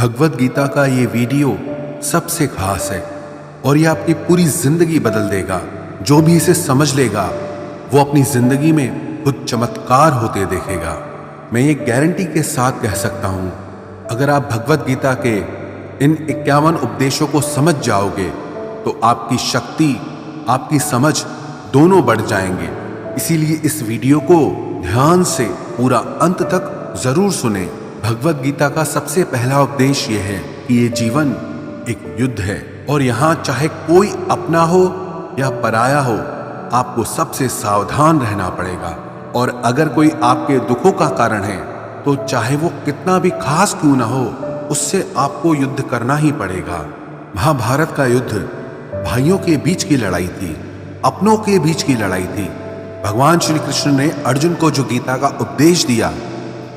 भगवत गीता का ये वीडियो सबसे खास है और ये आपकी पूरी जिंदगी बदल देगा। जो भी इसे समझ लेगा वो अपनी जिंदगी में खुद चमत्कार होते देखेगा। मैं ये गारंटी के साथ कह सकता हूं, अगर आप भगवत गीता के इन 51 उपदेशों को समझ जाओगे तो आपकी शक्ति, आपकी समझ दोनों बढ़ जाएंगे। इसीलिए इस वीडियो को ध्यान से पूरा अंत तक जरूर सुने। भगवत गीता का सबसे पहला उपदेश यह है कि ये जीवन एक युद्ध है और यहाँ चाहे कोई अपना हो या पराया हो, आपको सबसे सावधान रहना पड़ेगा। और अगर कोई आपके दुखों का कारण है तो चाहे वो कितना भी खास क्यों ना हो, उससे आपको युद्ध करना ही पड़ेगा। महाभारत का युद्ध भाइयों के बीच की लड़ाई थी, अपनों के बीच की लड़ाई थी। भगवान श्री कृष्ण ने अर्जुन को जो गीता का उपदेश दिया,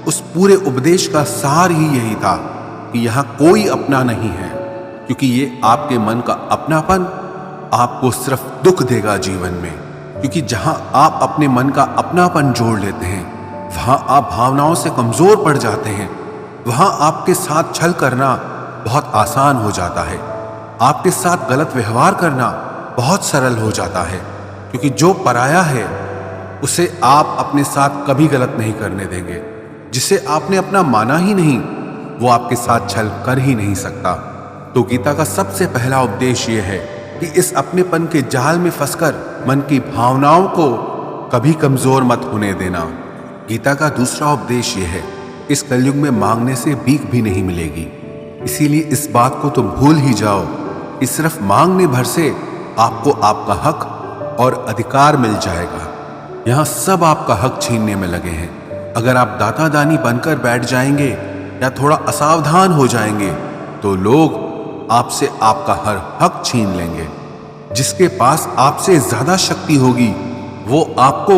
उस पूरे उपदेश का सार ही यही था कि यहाँ कोई अपना नहीं है, क्योंकि ये आपके मन का अपनापन आपको सिर्फ दुख देगा जीवन में। क्योंकि जहां आप अपने मन का अपनापन जोड़ लेते हैं, वहां आप भावनाओं से कमजोर पड़ जाते हैं। वहां आपके साथ छल करना बहुत आसान हो जाता है, आपके साथ गलत व्यवहार करना बहुत सरल हो जाता है। क्योंकि जो पराया है उसे आप अपने साथ कभी गलत नहीं करने देंगे। जिसे आपने अपना माना ही नहीं, वो आपके साथ छल कर ही नहीं सकता। तो गीता का सबसे पहला उपदेश ये है कि इस अपनेपन के जाल में फंसकर मन की भावनाओं को कभी कमजोर मत होने देना। गीता का दूसरा उपदेश ये है, इस कलयुग में मांगने से भीख भी नहीं मिलेगी। इसीलिए इस बात को तुम भूल ही जाओ कि सिर्फ मांगने भर से आपको आपका हक और अधिकार मिल जाएगा। यहाँ सब आपका हक छीनने में लगे हैं। अगर आप दाता दानी बनकर बैठ जाएंगे या थोड़ा असावधान हो जाएंगे तो लोग आपसे आपका हर हक छीन लेंगे। जिसके पास आपसे ज्यादा शक्ति होगी वो आपको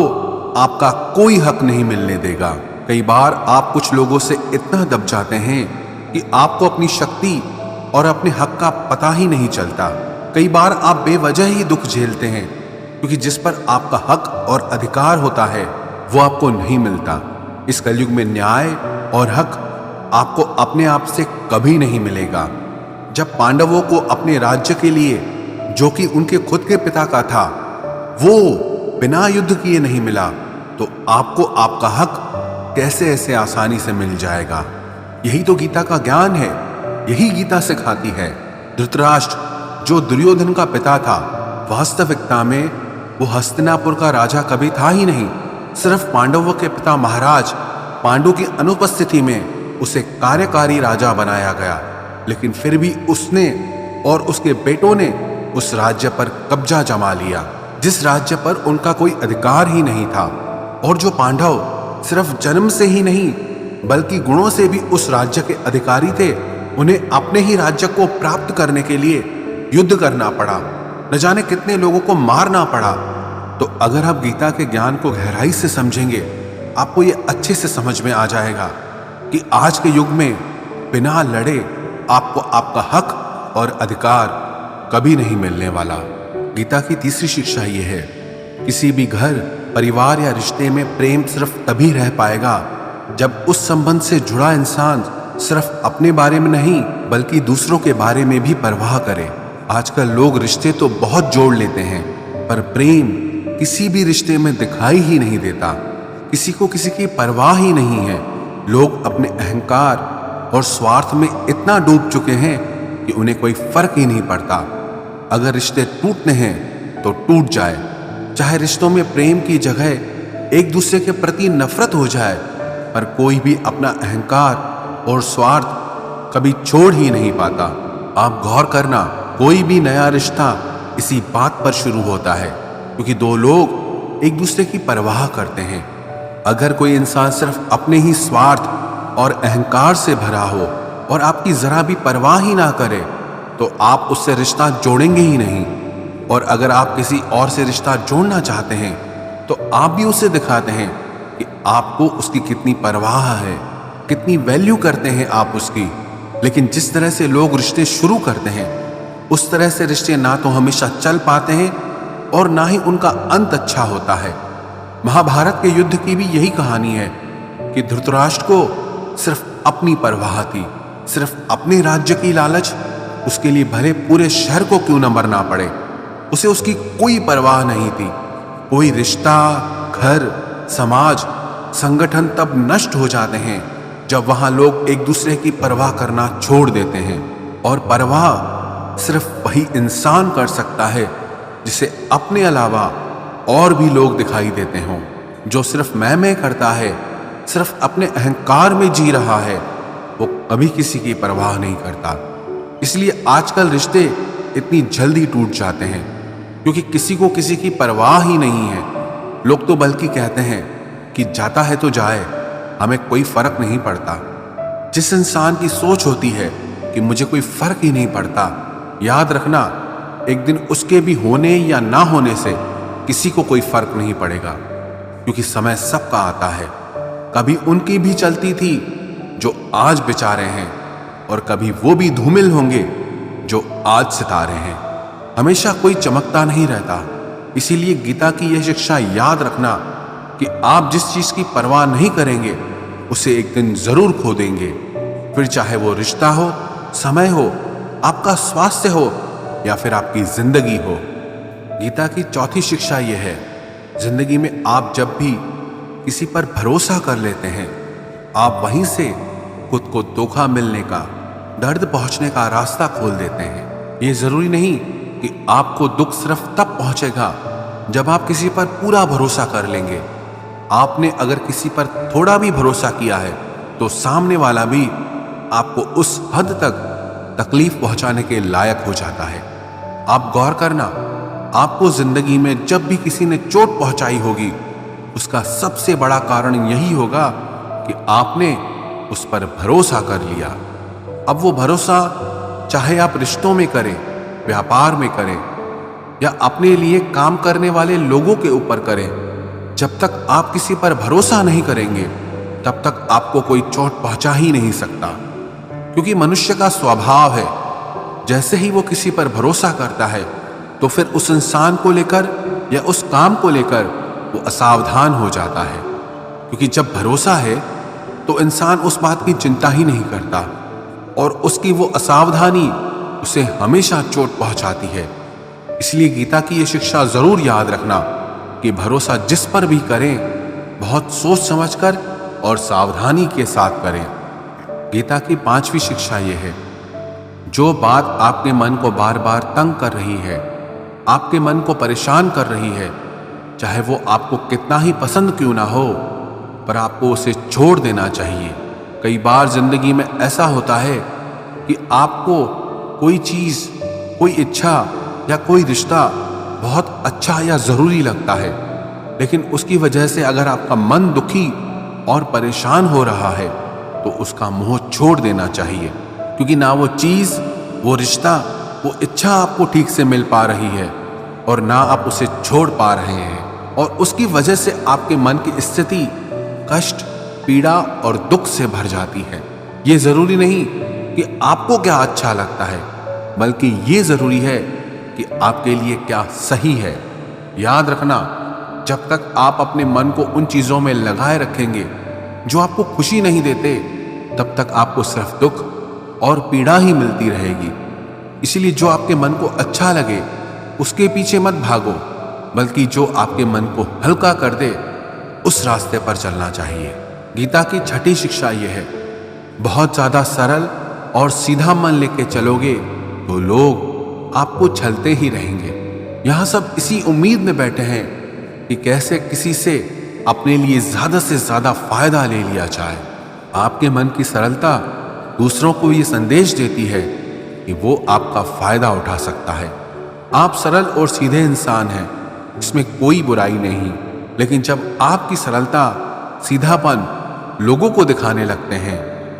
आपका कोई हक नहीं मिलने देगा। कई बार आप कुछ लोगों से इतना दब जाते हैं कि आपको अपनी शक्ति और अपने हक का पता ही नहीं चलता। कई बार आप बेवजह ही दुख झेलते हैं, क्योंकि जिस पर आपका हक और अधिकार होता है वो आपको नहीं मिलता। इस कलयुग में न्याय और हक आपको अपने आप से कभी नहीं मिलेगा। जब पांडवों को अपने राज्य के लिए, जो कि उनके खुद के पिता का था, वो बिना युद्ध किए नहीं मिला, तो आपको आपका हक कैसे ऐसे आसानी से मिल जाएगा। यही तो गीता का ज्ञान है, यही गीता सिखाती है। धृतराष्ट्र जो दुर्योधन का पिता था, वास्तविकता में वो हस्तिनापुर का राजा कभी था ही नहीं। सिर्फ पांडवों के पिता महाराज पांडु की अनुपस्थिति में उसे कार्यकारी राजा बनाया गया। लेकिन फिर भी उसने और उसके बेटों ने उस राज्य पर कब्जा जमा लिया, जिस राज्य पर उनका कोई अधिकार ही नहीं था। और जो पांडव सिर्फ जन्म से ही नहीं बल्कि गुणों से भी उस राज्य के अधिकारी थे, उन्हें अपने ही राज्य को प्राप्त करने के लिए युद्ध करना पड़ा, न जाने कितने लोगों को मारना पड़ा। तो अगर आप गीता के ज्ञान को गहराई से समझेंगे, आपको ये अच्छे से समझ में आ जाएगा कि आज के युग में बिना लड़े आपको आपका हक और अधिकार कभी नहीं मिलने वाला। गीता की तीसरी शिक्षा ये है, किसी भी घर, परिवार या रिश्ते में प्रेम सिर्फ तभी रह पाएगा जब उस संबंध से जुड़ा इंसान सिर्फ अपने बारे में नहीं बल्कि दूसरों के बारे में भी परवाह करे। आजकल लोग रिश्ते तो बहुत जोड़ लेते हैं, पर प्रेम किसी भी रिश्ते में दिखाई ही नहीं देता। किसी को किसी की परवाह ही नहीं है। लोग अपने अहंकार और स्वार्थ में इतना डूब चुके हैं कि उन्हें कोई फर्क ही नहीं पड़ता। अगर रिश्ते टूटने हैं तो टूट जाए, चाहे रिश्तों में प्रेम की जगह एक दूसरे के प्रति नफरत हो जाए, पर कोई भी अपना अहंकार और स्वार्थ कभी छोड़ ही नहीं पाता। आप गौर करना, कोई भी नया रिश्ता इसी बात पर शुरू होता है, क्योंकि दो लोग एक दूसरे की परवाह करते हैं। अगर कोई इंसान सिर्फ अपने ही स्वार्थ और अहंकार से भरा हो और आपकी जरा भी परवाह ही ना करे, तो आप उससे रिश्ता जोड़ेंगे ही नहीं। और अगर आप किसी और से रिश्ता जोड़ना चाहते हैं तो आप भी उसे दिखाते हैं कि आपको उसकी कितनी परवाह है, कितनी वैल्यू करते हैं आप उसकी। लेकिन जिस तरह से लोग रिश्ते शुरू करते हैं, उस तरह से रिश्ते ना तो हमेशा चल पाते हैं और ना ही उनका अंत अच्छा होता है। महाभारत के युद्ध की भी यही कहानी है कि धृतराष्ट्र को सिर्फ अपनी परवाह थी, सिर्फ अपने राज्य की लालच, उसके लिए भले पूरे शहर को क्यों न मरना पड़े, उसे उसकी कोई परवाह नहीं थी। कोई रिश्ता, घर, समाज, संगठन तब नष्ट हो जाते हैं जब वहां लोग एक दूसरे की परवाह करना छोड़ देते हैं। और परवाह सिर्फ वही इंसान कर सकता है जिसे अपने अलावा और भी लोग दिखाई देते हों। जो सिर्फ मैं करता है, सिर्फ अपने अहंकार में जी रहा है, वो कभी किसी की परवाह नहीं करता। इसलिए आजकल रिश्ते इतनी जल्दी टूट जाते हैं, क्योंकि किसी को किसी की परवाह ही नहीं है। लोग तो बल्कि कहते हैं कि जाता है तो जाए, हमें कोई फर्क नहीं पड़ता। जिस इंसान की सोच होती है कि मुझे कोई फर्क ही नहीं पड़ता, याद रखना एक दिन उसके भी होने या ना होने से किसी को कोई फर्क नहीं पड़ेगा, क्योंकि समय सबका आता है। कभी उनकी भी चलती थी जो आज बेचारे हैं, और कभी वो भी धूमिल होंगे जो आज सितारे हैं। हमेशा कोई चमकता नहीं रहता। इसीलिए गीता की यह शिक्षा याद रखना कि आप जिस चीज की परवाह नहीं करेंगे उसे एक दिन जरूर खो देंगे। फिर चाहे वो रिश्ता हो, समय हो, आपका स्वास्थ्य हो या फिर आपकी जिंदगी हो। गीता की चौथी शिक्षा यह है, जिंदगी में आप जब भी किसी पर भरोसा कर लेते हैं, आप वहीं से खुद को धोखा मिलने का, दर्द पहुंचने का रास्ता खोल देते हैं। ये जरूरी नहीं कि आपको दुख सिर्फ तब पहुंचेगा जब आप किसी पर पूरा भरोसा कर लेंगे। आपने अगर किसी पर थोड़ा भी भरोसा किया है तो सामने वाला भी आपको उस हद तक तकलीफ पहुंचाने के लायक हो जाता है। आप गौर करना, आपको जिंदगी में जब भी किसी ने चोट पहुंचाई होगी, उसका सबसे बड़ा कारण यही होगा कि आपने उस पर भरोसा कर लिया। अब वो भरोसा चाहे आप रिश्तों में करें, व्यापार में करें या अपने लिए काम करने वाले लोगों के ऊपर करें, जब तक आप किसी पर भरोसा नहीं करेंगे तब तक आपको कोई चोट पहुंचा ही नहीं सकता। क्योंकि मनुष्य का स्वभाव है, जैसे ही वो किसी पर भरोसा करता है तो फिर उस इंसान को लेकर या उस काम को लेकर वो असावधान हो जाता है। क्योंकि जब भरोसा है तो इंसान उस बात की चिंता ही नहीं करता, और उसकी वो असावधानी उसे हमेशा चोट पहुंचाती है। इसलिए गीता की ये शिक्षा जरूर याद रखना कि भरोसा जिस पर भी करें, बहुत सोच समझकर और सावधानी के साथ करें। गीता की पांचवी शिक्षा यह है, जो बात आपके मन को बार बार तंग कर रही है, आपके मन को परेशान कर रही है, चाहे वो आपको कितना ही पसंद क्यों ना हो, पर आपको उसे छोड़ देना चाहिए। कई बार जिंदगी में ऐसा होता है कि आपको कोई चीज, कोई इच्छा या कोई रिश्ता बहुत अच्छा या जरूरी लगता है, लेकिन उसकी वजह से अगर आपका मन दुखी और परेशान हो रहा है तो उसका मोह छोड़ देना चाहिए। क्योंकि ना वो चीज, वो रिश्ता, वो इच्छा आपको ठीक से मिल पा रही है और ना आप उसे छोड़ पा रहे हैं, और उसकी वजह से आपके मन की स्थिति कष्ट, पीड़ा और दुख से भर जाती है। ये जरूरी नहीं कि आपको क्या अच्छा लगता है, बल्कि ये जरूरी है कि आपके लिए क्या सही है। याद रखना, जब तक आप अपने मन को उन चीजों में लगाए रखेंगे जो आपको खुशी नहीं देते, तब तक आपको सिर्फ दुख और पीड़ा ही मिलती रहेगी। इसलिए जो आपके मन को अच्छा लगे उसके पीछे मत भागो, बल्कि जो आपके मन को हल्का कर दे उस रास्ते पर चलना चाहिए। गीता की छठी शिक्षा यह है, बहुत ज्यादा सरल और सीधा मन लेके चलोगे तो लोग आपको छलते ही रहेंगे। यहां सब इसी उम्मीद में बैठे हैं कि कैसे किसी से अपने लिए ज्यादा से ज्यादा फायदा ले लिया जाए। आपके मन की सरलता दूसरों को ये संदेश देती है कि वो आपका फायदा उठा सकता है। आप सरल और सीधे इंसान हैं, इसमें कोई बुराई नहीं, लेकिन जब आपकी सरलता, सीधापन लोगों को दिखाने लगते हैं,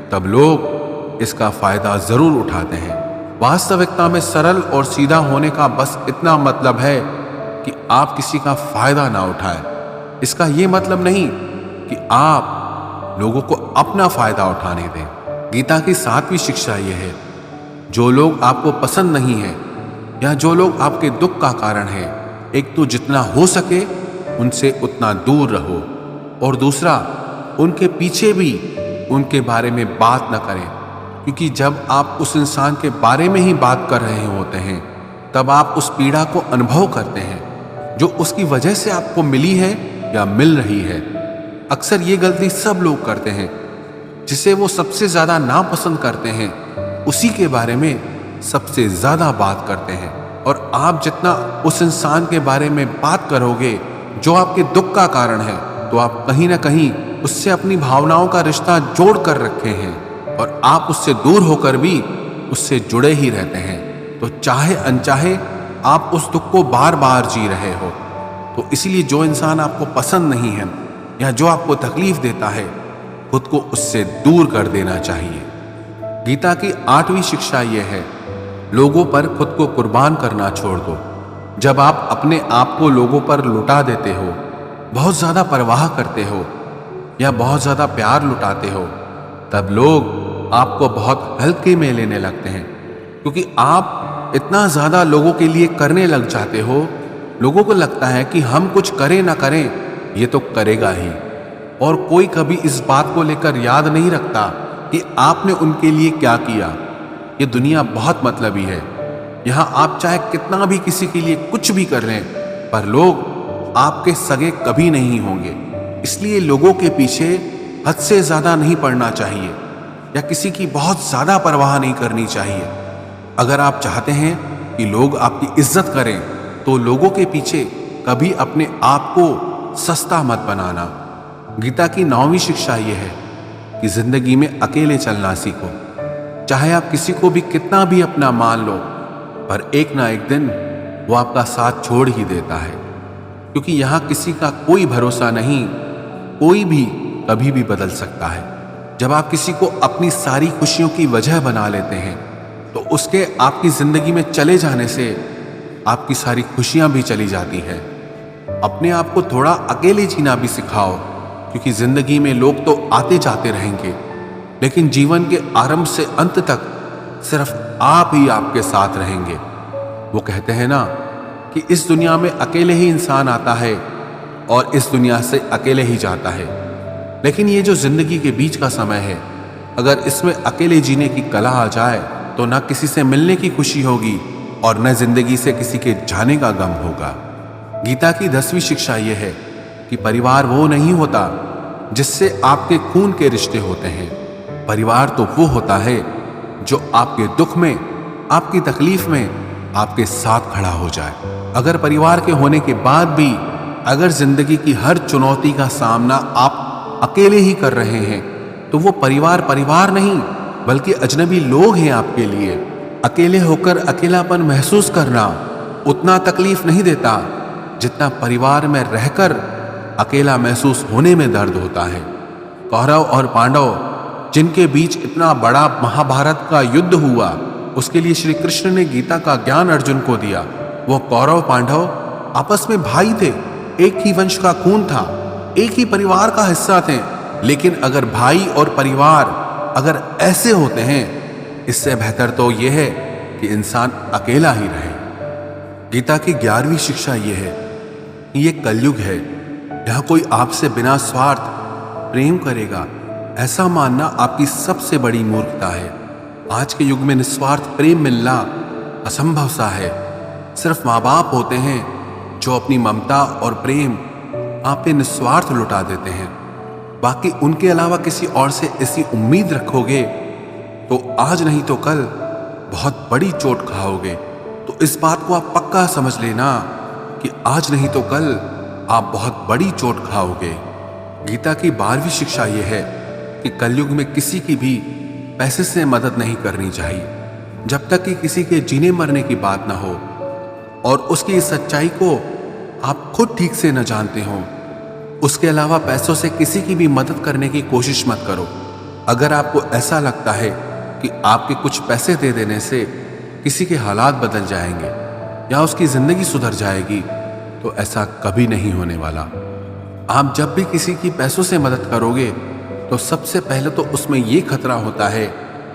तब लोग इसका फायदा जरूर उठाते हैं। वास्तविकता में सरल और सीधा होने का बस इतना मतलब है कि आप किसी का फायदा ना उठाएं। इसका यह मतलब नहीं कि आप लोगों को अपना फायदा उठाने दें। गीता की सातवीं शिक्षा यह है, जो लोग आपको पसंद नहीं है या जो लोग आपके दुख का कारण है, एक तो जितना हो सके उनसे उतना दूर रहो, और दूसरा उनके पीछे भी उनके बारे में बात न करें। क्योंकि जब आप उस इंसान के बारे में ही बात कर रहे होते हैं तब आप उस पीड़ा को अनुभव करते हैं जो उसकी वजह से आपको मिली है या मिल रही है। अक्सर ये गलती सब लोग करते हैं। जिसे वो सबसे ज्यादा नापसंद करते हैं उसी के बारे में सबसे ज्यादा बात करते हैं। और आप जितना उस इंसान के बारे में बात करोगे जो आपके दुख का कारण है, तो आप कहीं ना कहीं उससे अपनी भावनाओं का रिश्ता जोड़ कर रखे हैं और आप उससे दूर होकर भी उससे जुड़े ही रहते हैं। तो चाहे अनचाहे आप उस दुख को बार बार जी रहे हो। तो इसीलिए जो इंसान आपको पसंद नहीं है या जो आपको तकलीफ देता है, खुद को उससे दूर कर देना चाहिए। गीता की 8वीं शिक्षा यह है, लोगों पर खुद को कुर्बान करना छोड़ दो। जब आप अपने आप को लोगों पर लुटा देते हो, बहुत ज्यादा परवाह करते हो या बहुत ज्यादा प्यार लुटाते हो, तब लोग आपको बहुत हल्के में लेने लगते हैं। क्योंकि आप इतना ज्यादा लोगों के लिए करने लग जाते हो, लोगों को लगता है कि हम कुछ करें ना करें ये तो करेगा ही। और कोई कभी इस बात को लेकर याद नहीं रखता कि आपने उनके लिए क्या किया। ये दुनिया बहुत मतलबी है। यहाँ आप चाहे कितना भी किसी के लिए कुछ भी कर लें, पर लोग आपके सगे कभी नहीं होंगे। इसलिए लोगों के पीछे हद से ज्यादा नहीं पड़ना चाहिए या किसी की बहुत ज्यादा परवाह नहीं करनी चाहिए। अगर आप चाहते हैं कि लोग आपकी इज्जत करें, तो लोगों के पीछे कभी अपने आप को सस्ता मत बनाना। गीता की 9वीं शिक्षा यह है कि जिंदगी में अकेले चलना सीखो। चाहे आप किसी को भी कितना भी अपना मान लो, पर एक ना एक दिन वो आपका साथ छोड़ ही देता है। क्योंकि यहाँ किसी का कोई भरोसा नहीं, कोई भी कभी भी बदल सकता है। जब आप किसी को अपनी सारी खुशियों की वजह बना लेते हैं, तो उसके आपकी जिंदगी में चले जाने से आपकी सारी खुशियां भी चली जाती है। अपने आप को थोड़ा अकेले जीना भी सिखाओ, क्योंकि जिंदगी में लोग तो आते जाते रहेंगे, लेकिन जीवन के आरंभ से अंत तक सिर्फ आप ही आपके साथ रहेंगे। वो कहते हैं ना कि इस दुनिया में अकेले ही इंसान आता है और इस दुनिया से अकेले ही जाता है। लेकिन ये जो जिंदगी के बीच का समय है, अगर इसमें अकेले जीने की कला आ जाए तो न किसी से मिलने की खुशी होगी और न जिंदगी से किसी के जाने का गम होगा। गीता की 10वीं शिक्षा यह है कि परिवार वो नहीं होता जिससे आपके खून के रिश्ते होते हैं। परिवार तो वो होता है जो आपके दुख में, आपकी तकलीफ में आपके साथ खड़ा हो जाए। अगर परिवार के होने के बाद भी अगर जिंदगी की हर चुनौती का सामना आप अकेले ही कर रहे हैं, तो वो परिवार परिवार नहीं बल्कि अजनबी लोग हैं आपके लिए। अकेले होकर अकेलापन महसूस करना उतना तकलीफ नहीं देता जितना परिवार में रहकर अकेला महसूस होने में दर्द होता है। कौरव और पांडव जिनके बीच इतना बड़ा महाभारत का युद्ध हुआ, उसके लिए श्री कृष्ण ने गीता का ज्ञान अर्जुन को दिया। वो कौरव पांडव आपस में भाई थे, एक ही वंश का खून था, एक ही परिवार का हिस्सा थे। लेकिन अगर भाई और परिवार अगर ऐसे होते हैं, इससे बेहतर तो यह है कि इंसान अकेला ही रहे। गीता की 11वीं शिक्षा यह है कि ये कलयुग है, यहाँ कोई आपसे बिना स्वार्थ प्रेम करेगा, ऐसा मानना आपकी सबसे बड़ी मूर्खता है। आज के युग में निस्वार्थ प्रेम मिलना असंभव सा है। सिर्फ माँ बाप होते हैं जो अपनी ममता और प्रेम आप पे निस्वार्थ लुटा देते हैं। बाकी उनके अलावा किसी और से ऐसी उम्मीद रखोगे तो आज नहीं तो कल बहुत बड़ी चोट खाओगे। तो इस बात को आप पक्का समझ लेना कि आज नहीं तो कल आप बहुत बड़ी चोट खाओगे। गीता की 12वीं शिक्षा यह है कि कलयुग में किसी की भी पैसे से मदद नहीं करनी चाहिए, जब तक कि किसी के जीने मरने की बात ना हो और उसकी इस सच्चाई को आप खुद ठीक से न जानते हो। उसके अलावा पैसों से किसी की भी मदद करने की कोशिश मत करो। अगर आपको ऐसा लगता है कि आपके कुछ पैसे दे देने से किसी के हालात बदल जाएंगे या उसकी जिंदगी सुधर जाएगी, तो ऐसा कभी नहीं होने वाला। आप जब भी किसी की पैसों से मदद करोगे तो सबसे पहले तो उसमें यह खतरा होता है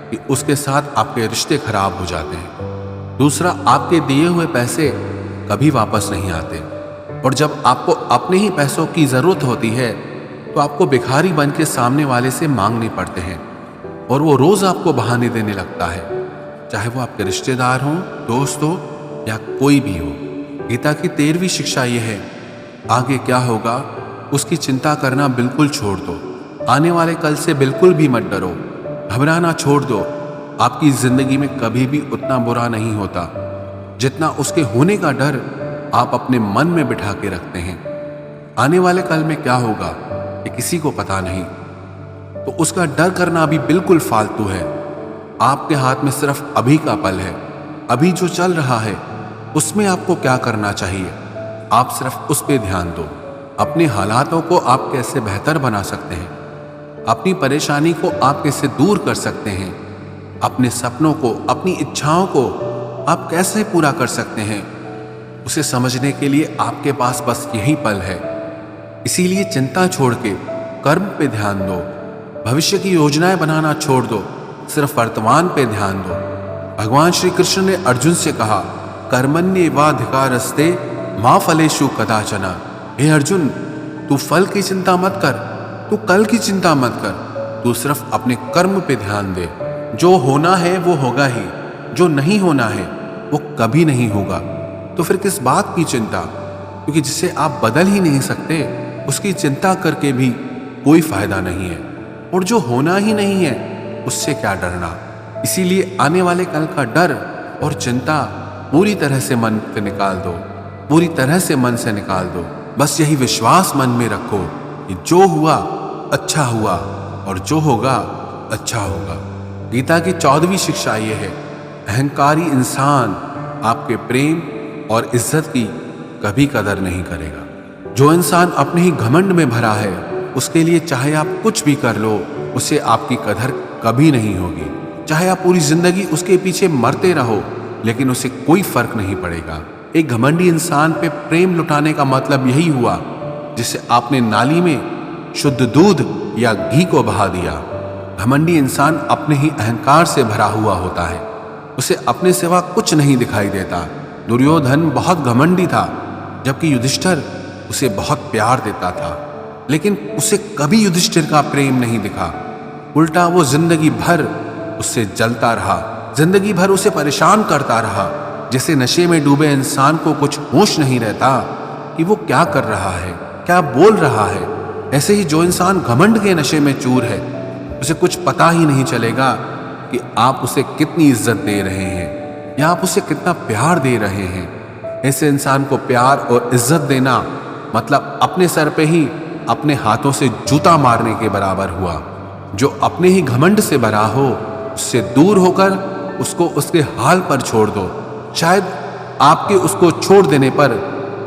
कि उसके साथ आपके रिश्ते खराब हो जाते हैं। दूसरा, आपके दिए हुए पैसे कभी वापस नहीं आते, और जब आपको अपने ही पैसों की जरूरत होती है तो आपको भिखारी बन के सामने वाले से मांगने पड़ते हैं। और वो रोज आपको बहाने देने लगता है, चाहे वो आपके रिश्तेदार हों, दोस्त हो या कोई भी हो। गीता की 13वीं शिक्षा यह है, आगे क्या होगा उसकी चिंता करना बिल्कुल छोड़ दो। आने वाले कल से बिल्कुल भी मत डरो, घबराना छोड़ दो। आपकी जिंदगी में कभी भी उतना बुरा नहीं होता जितना उसके होने का डर आप अपने मन में बिठा के रखते हैं। आने वाले कल में क्या होगा ये किसी को पता नहीं, तो उसका डर करना भी बिल्कुल फालतू है। आपके हाथ में सिर्फ अभी का पल है। अभी जो चल रहा है उसमें आपको क्या करना चाहिए, आप सिर्फ उस पर ध्यान दो। अपने हालातों को आप कैसे बेहतर बना सकते हैं, अपनी परेशानी को आप कैसे दूर कर सकते हैं, अपने सपनों को, अपनी इच्छाओं को आप कैसे पूरा कर सकते हैं, उसे समझने के लिए आपके पास बस यही पल है। इसीलिए चिंता छोड़ के कर्म पे ध्यान दो, भविष्य की योजनाएं बनाना छोड़ दो, सिर्फ वर्तमान पे ध्यान दो। भगवान श्री कृष्ण ने अर्जुन से कहा, कर्मण्येवाधिकारस्ते मा फलेषु कदाचन। हे अर्जुन, तू फल की चिंता मत कर, तू कल की चिंता मत कर, तू सिर्फ अपने कर्म पे ध्यान दे। जो होना है वो होगा ही, जो नहीं होना है वो कभी नहीं होगा। तो फिर किस बात की चिंता, क्योंकि जिसे आप बदल ही नहीं सकते उसकी चिंता करके भी कोई फायदा नहीं है। और जो होना ही नहीं है उससे क्या डरना। इसीलिए आने वाले कल का डर और चिंता पूरी तरह से मन से निकाल दो, पूरी तरह से मन से निकाल दो। बस यही विश्वास मन में रखो कि जो हुआ अच्छा हुआ और जो होगा अच्छा होगा। गीता की 14वीं शिक्षा यह है, अहंकारी इंसान आपके प्रेम और इज्जत की कभी कदर नहीं करेगा। जो इंसान अपने ही घमंड में भरा है उसके लिए चाहे आप कुछ भी कर लो उसे आपकी कदर कभी नहीं होगी। चाहे आप पूरी जिंदगी उसके पीछे मरते रहो लेकिन उसे कोई फर्क नहीं पड़ेगा। एक घमंडी इंसान पे प्रेम लुटाने का मतलब यही हुआ जिसे आपने नाली में शुद्ध दूध या घी को बहा दिया। घमंडी इंसान अपने ही अहंकार से भरा हुआ होता है, उसे अपने सिवा कुछ नहीं दिखाई देता। दुर्योधन बहुत घमंडी था जबकि युधिष्ठिर उसे बहुत प्यार देता था, लेकिन उसे कभी युधिष्ठिर का प्रेम नहीं दिखा। उल्टा वो जिंदगी भर उससे जलता रहा, जिंदगी भर उसे परेशान करता रहा। जैसे नशे में डूबे इंसान को कुछ होश नहीं रहता कि वो क्या कर रहा है, क्या बोल रहा है, ऐसे ही जो इंसान घमंड के नशे में चूर है उसे कुछ पता ही नहीं चलेगा कि आप उसे कितनी इज्जत दे रहे हैं या आप उसे कितना प्यार दे रहे हैं। ऐसे इंसान को प्यार और इज्जत देना मतलब अपने सर पे ही अपने हाथों से जूता मारने के बराबर हुआ। जो अपने ही घमंड से भरा हो उससे दूर होकर उसको उसके हाल पर छोड़ दो। शायद आपके उसको छोड़ देने पर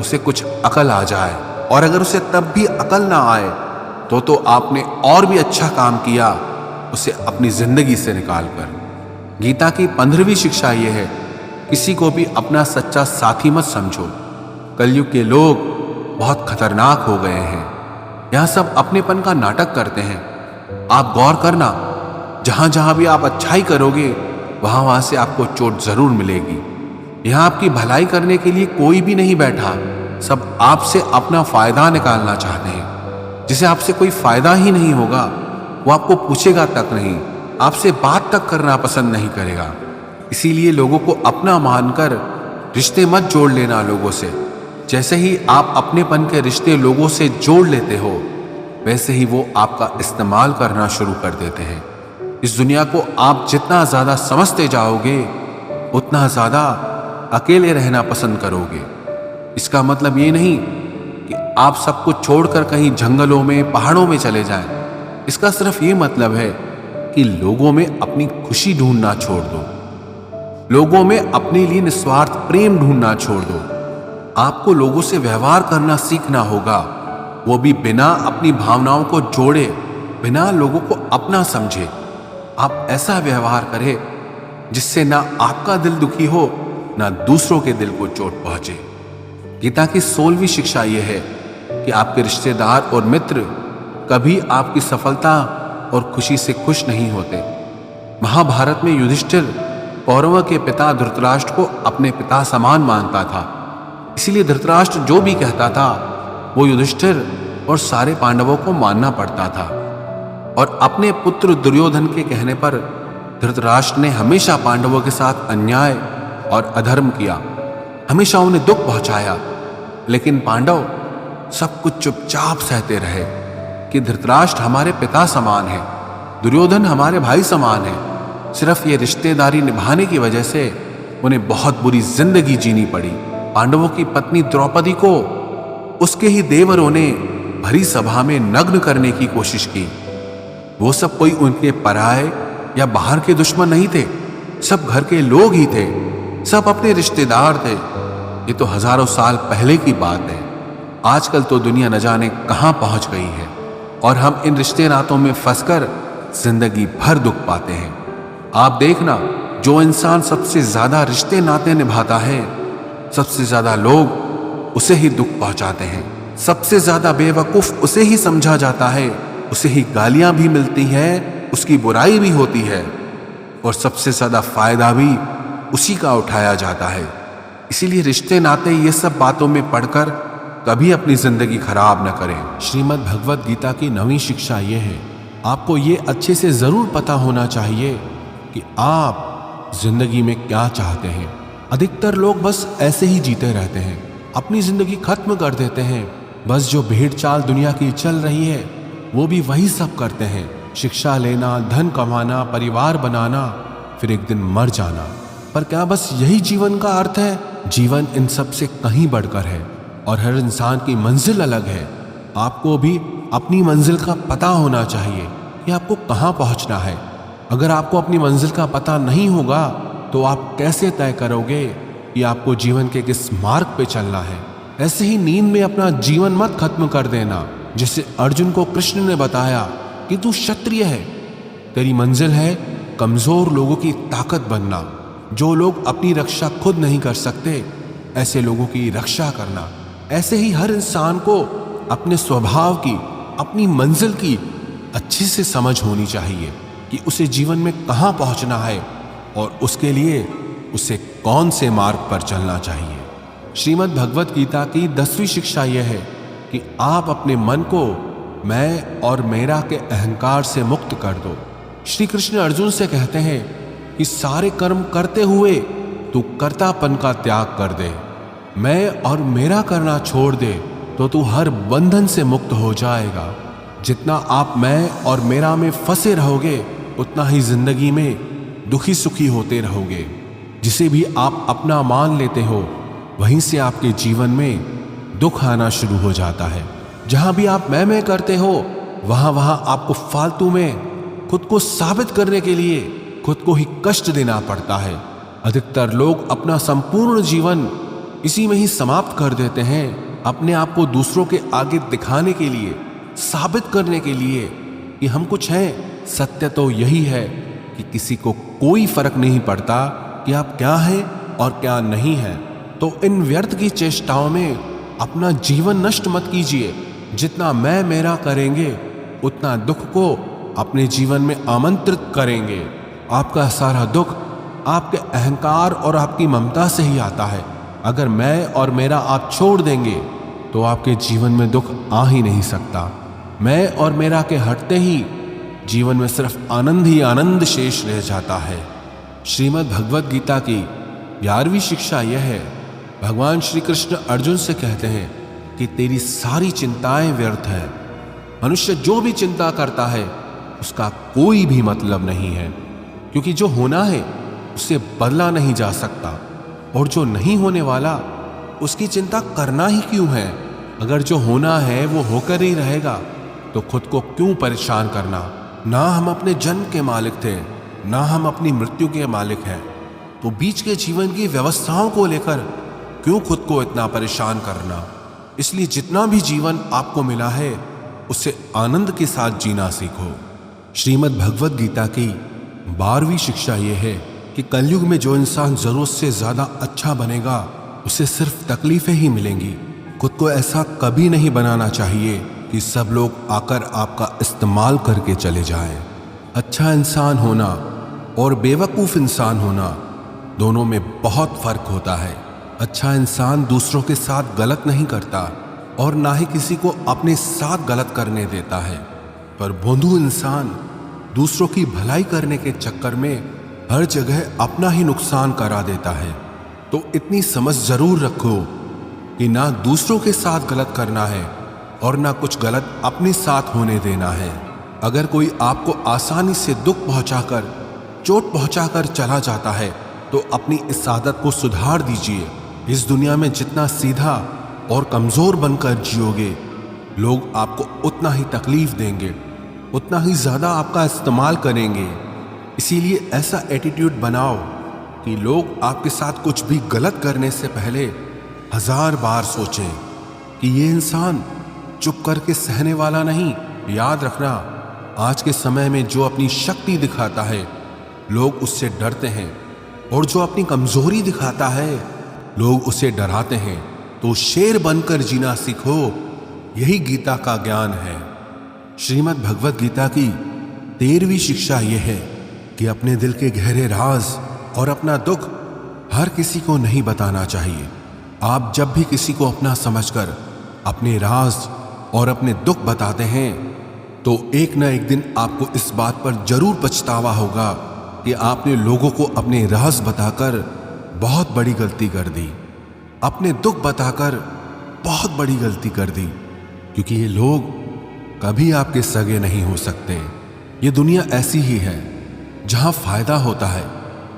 उसे कुछ अकल आ जाए, और अगर उसे तब भी अकल ना आए तो आपने और भी अच्छा काम किया उसे अपनी जिंदगी से निकालकर। गीता की 15वीं शिक्षा यह है, किसी को भी अपना सच्चा साथी मत समझो। कलयुग के लोग बहुत खतरनाक हो गए हैं, यहाँ सब अपनेपन का नाटक करते हैं। आप गौर करना, जहां जहां भी आप अच्छाई करोगे वहां से आपको चोट जरूर मिलेगी। यहाँ आपकी भलाई करने के लिए कोई भी नहीं बैठा, सब आपसे अपना फायदा निकालना चाहते हैं। जिसे आपसे कोई फायदा ही नहीं होगा वो आपको पूछेगा तक नहीं, आपसे बात तक करना पसंद नहीं करेगा। इसीलिए लोगों को अपना मानकर रिश्ते मत जोड़ लेना लोगों से। जैसे ही आप अपनेपन के रिश्ते लोगों से जोड़ लेते हो वैसे ही वो आपका इस्तेमाल करना शुरू कर देते हैं। इस दुनिया को आप जितना ज्यादा समझते जाओगे उतना ज्यादा अकेले रहना पसंद करोगे। इसका मतलब ये नहीं कि आप सब कुछ छोड़कर कहीं जंगलों में, पहाड़ों में चले जाएं। इसका सिर्फ ये मतलब है कि लोगों में अपनी खुशी ढूंढना छोड़ दो, लोगों में अपने लिए निस्वार्थ प्रेम ढूंढना छोड़ दो। आपको लोगों से व्यवहार करना सीखना होगा, वो भी बिना अपनी भावनाओं को जोड़े, बिना लोगों को अपना समझे। आप ऐसा व्यवहार करें जिससे ना आपका दिल दुखी हो ना दूसरों के दिल को चोट पहुंचे। गीता की 16वीं शिक्षा यह है कि आपके रिश्तेदार और मित्र कभी आपकी सफलता और खुशी से खुश नहीं होते। महाभारत में युधिष्ठिर कौरवों के पिता धृतराष्ट्र को अपने पिता समान मानता था, इसीलिए धृतराष्ट्र जो भी कहता था वो युधिष्ठिर और सारे पांडवों को मानना पड़ता था। और अपने पुत्र दुर्योधन के कहने पर धृतराष्ट्र ने हमेशा पांडवों के साथ अन्याय और अधर्म किया, हमेशा उन्हें दुख पहुंचाया। लेकिन पांडव सब कुछ चुपचाप सहते रहे कि धृतराष्ट्र हमारे पिता समान है, दुर्योधन हमारे भाई समान है। सिर्फ ये रिश्तेदारी निभाने की वजह से उन्हें बहुत बुरी जिंदगी जीनी पड़ी। पांडवों की पत्नी द्रौपदी को उसके ही देवरों ने भरी सभा में नग्न करने की कोशिश की। वो सब कोई उनके पराये या बाहर के दुश्मन नहीं थे, सब घर के लोग ही थे, सब अपने रिश्तेदार थे। ये तो हजारों साल पहले की बात है। आजकल तो दुनिया न जाने कहां पहुंच गई है और हम इन रिश्ते नातों में फंसकर जिंदगी भर दुख पाते हैं। आप देखना, जो इंसान सबसे ज्यादा रिश्ते नाते निभाता है, सबसे ज्यादा लोग उसे ही दुख पहुंचाते हैं, सबसे ज्यादा बेवकूफ उसे ही समझा जाता है, उसे ही गालियां भी मिलती हैं, उसकी बुराई भी होती है और सबसे ज्यादा फायदा भी उसी का उठाया जाता है। इसीलिए रिश्ते नाते ये सब बातों में पढ़कर कभी अपनी जिंदगी खराब न करें। श्रीमद् भगवत गीता की नवीं शिक्षा ये है, आपको ये अच्छे से जरूर पता होना चाहिए कि आप जिंदगी में क्या चाहते हैं। अधिकतर लोग बस ऐसे ही जीते रहते हैं, अपनी जिंदगी खत्म कर देते हैं। बस जो भेड़ चाल दुनिया की चल रही है वो भी वही सब करते हैं, शिक्षा लेना, धन कमाना, परिवार बनाना, फिर एक दिन मर जाना। पर क्या बस यही जीवन का अर्थ है? जीवन इन सब से कहीं बढ़कर है और हर इंसान की मंजिल अलग है। आपको भी अपनी मंजिल का पता होना चाहिए कि आपको कहाँ पहुँचना है। अगर आपको अपनी मंजिल का पता नहीं होगा तो आप कैसे तय करोगे कि आपको जीवन के किस मार्ग पे चलना है? ऐसे ही नींद में अपना जीवन मत खत्म कर देना। जिसे अर्जुन को कृष्ण ने बताया कि तू क्षत्रिय है, तेरी मंजिल है कमजोर लोगों की ताकत बनना। जो लोग अपनी रक्षा खुद नहीं कर सकते, ऐसे लोगों की रक्षा करना। ऐसे ही हर इंसान को अपने स्वभाव की, अपनी मंजिल की अच्छे से समझ होनी चाहिए कि उसे जीवन में कहाँ पहुँचना है और उसके लिए उसे कौन से मार्ग पर चलना चाहिए। श्रीमद् भगवत गीता की 10वीं शिक्षा यह है कि आप अपने मन को मैं और मेरा के अहंकार से मुक्त कर दो। श्री कृष्ण अर्जुन से कहते हैं कि सारे कर्म करते हुए तू कर्तापन का त्याग कर दे, मैं और मेरा करना छोड़ दे तो तू हर बंधन से मुक्त हो जाएगा। जितना आप मैं और मेरा में फंसे रहोगे उतना ही जिंदगी में दुखी सुखी होते रहोगे। जिसे भी आप अपना मान लेते हो वहीं से आपके जीवन में दुख आना शुरू हो जाता है। जहां भी आप मैं करते हो वहां वहां आपको फालतू में खुद को साबित करने के लिए खुद को ही कष्ट देना पड़ता है। अधिकतर लोग अपना संपूर्ण जीवन इसी में ही समाप्त कर देते हैं, अपने आप को दूसरों के आगे दिखाने के लिए, साबित करने के लिए कि हम कुछ हैं। सत्य तो यही है कि किसी को कोई फर्क नहीं पड़ता कि आप क्या हैं और क्या नहीं हैं। तो इन व्यर्थ की चेष्टाओं में अपना जीवन नष्ट मत कीजिए। जितना मैं मेरा करेंगे उतना दुख को अपने जीवन में आमंत्रित करेंगे। आपका सारा दुख आपके अहंकार और आपकी ममता से ही आता है। अगर मैं और मेरा आप छोड़ देंगे तो आपके जीवन में दुख आ ही नहीं सकता। मैं और मेरा के हटते ही जीवन में सिर्फ आनंद ही आनंद शेष रह जाता है। श्रीमद् भगवत गीता की 11वीं शिक्षा यह है, भगवान श्री कृष्ण अर्जुन से कहते हैं कि तेरी सारी चिंताएं व्यर्थ है। मनुष्य जो भी चिंता करता है उसका कोई भी मतलब नहीं है, क्योंकि जो होना है उसे बदला नहीं जा सकता और जो नहीं होने वाला उसकी चिंता करना ही क्यों है। अगर जो होना है वो होकर ही रहेगा तो खुद को क्यों परेशान करना। ना हम अपने जन्म के मालिक थे, ना हम अपनी मृत्यु के मालिक हैं, तो बीच के जीवन की व्यवस्थाओं को लेकर क्यों खुद को इतना परेशान करना। इसलिए जितना भी जीवन आपको मिला है उसे आनंद के साथ जीना सीखो। श्रीमद् भगवत गीता की 12वीं शिक्षा यह है कि कलयुग में जो इंसान जरूरत से ज्यादा अच्छा बनेगा उसे सिर्फ तकलीफें ही मिलेंगी। खुद को ऐसा कभी नहीं बनाना चाहिए कि सब लोग आकर आपका इस्तेमाल करके चले जाएं। अच्छा इंसान होना और बेवकूफ़ इंसान होना दोनों में बहुत फर्क होता है। अच्छा इंसान दूसरों के साथ गलत नहीं करता और ना ही किसी को अपने साथ गलत करने देता है। पर भोंदू इंसान दूसरों की भलाई करने के चक्कर में हर जगह अपना ही नुकसान करा देता है। तो इतनी समझ जरूर रखो कि ना दूसरों के साथ गलत करना है और ना कुछ गलत अपने साथ होने देना है। अगर कोई आपको आसानी से दुख पहुंचाकर, चोट पहुंचाकर चला जाता है तो अपनी इस आदत को सुधार दीजिए। इस दुनिया में जितना सीधा और कमजोर बनकर जियोगे, लोग आपको उतना ही तकलीफ देंगे, उतना ही ज्यादा आपका इस्तेमाल करेंगे। इसीलिए ऐसा एटीट्यूड बनाओ कि लोग आपके साथ कुछ भी गलत करने से पहले 1000 बार सोचें कि ये इंसान चुप करके सहने वाला नहीं। याद रखना, आज के समय में जो अपनी शक्ति दिखाता है लोग उससे डरते हैं, और जो अपनी कमजोरी दिखाता है लोग उसे डराते हैं। तो शेर बनकर जीना सीखो, यही गीता का ज्ञान है। श्रीमद् भगवत गीता की 13वीं शिक्षा यह है कि अपने दिल के गहरे राज और अपना दुख हर किसी को नहीं बताना चाहिए। आप जब भी किसी को अपना समझकर अपने राज और अपने दुख बताते हैं तो एक न एक दिन आपको इस बात पर जरूर पछतावा होगा कि आपने लोगों को अपने राज बताकर बहुत बड़ी गलती कर दी, अपने दुख बताकर बहुत बड़ी गलती कर दी। क्योंकि ये लोग कभी आपके सगे नहीं हो सकते। ये दुनिया ऐसी ही है, जहां फायदा होता है,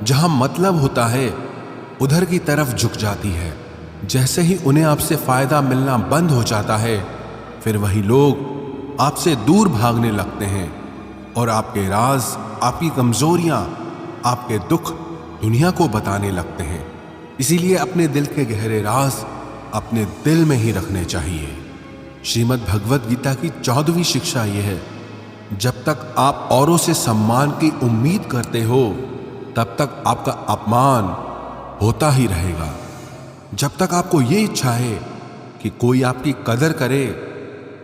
जहां मतलब होता है, उधर की तरफ झुक जाती है। जैसे ही उन्हें आपसे फायदा मिलना बंद हो जाता है, फिर वही लोग आपसे दूर भागने लगते हैं और आपके राज, आपकी कमजोरियां, आपके दुख दुनिया को बताने लगते हैं। इसीलिए अपने दिल के गहरे राज अपने दिल में ही रखने चाहिए। श्रीमद् भगवत गीता की 14वीं शिक्षा यह है, जब तक आप औरों से सम्मान की उम्मीद करते हो तब तक आपका अपमान होता ही रहेगा। जब तक आपको ये इच्छा है कि कोई आपकी कदर करे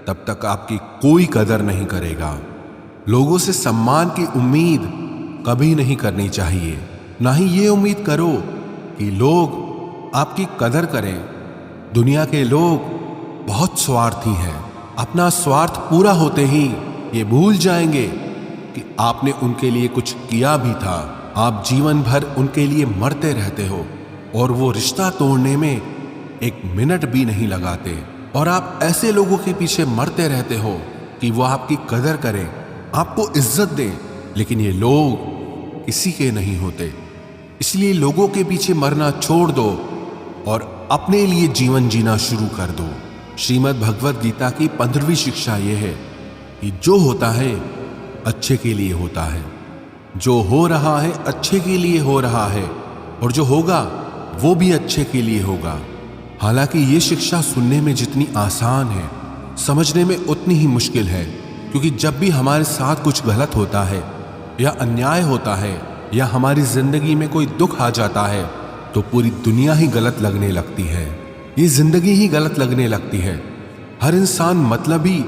तब तक आपकी कोई कदर नहीं करेगा। लोगों से सम्मान की उम्मीद कभी नहीं करनी चाहिए। ना ही ये उम्मीद करो कि लोग आपकी कदर करें। दुनिया के लोग बहुत स्वार्थी हैं। अपना स्वार्थ पूरा होते ही ये भूल जाएंगे कि आपने उनके लिए कुछ किया भी था। आप जीवन भर उनके लिए मरते रहते हो और वो रिश्ता तोड़ने में एक मिनट भी नहीं लगाते। और आप ऐसे लोगों के पीछे मरते रहते हो कि वो आपकी कदर करें, आपको इज्जत दें, लेकिन ये लोग किसी के नहीं होते। इसलिए लोगों के पीछे मरना छोड़ दो और अपने लिए जीवन जीना शुरू कर दो। श्रीमद् भगवत गीता की 15वीं शिक्षा यह है कि जो होता है अच्छे के लिए होता है, जो हो रहा है अच्छे के लिए हो रहा है, और जो होगा वो भी अच्छे के लिए होगा। हालांकि ये शिक्षा सुनने में जितनी आसान है, समझने में उतनी ही मुश्किल है। क्योंकि जब भी हमारे साथ कुछ गलत होता है या अन्याय होता है या हमारी जिंदगी में कोई दुख आ जाता है तो पूरी दुनिया ही गलत लगने लगती है। ये जिंदगी ही गलत लगने लगती है। हर इंसान मतलबी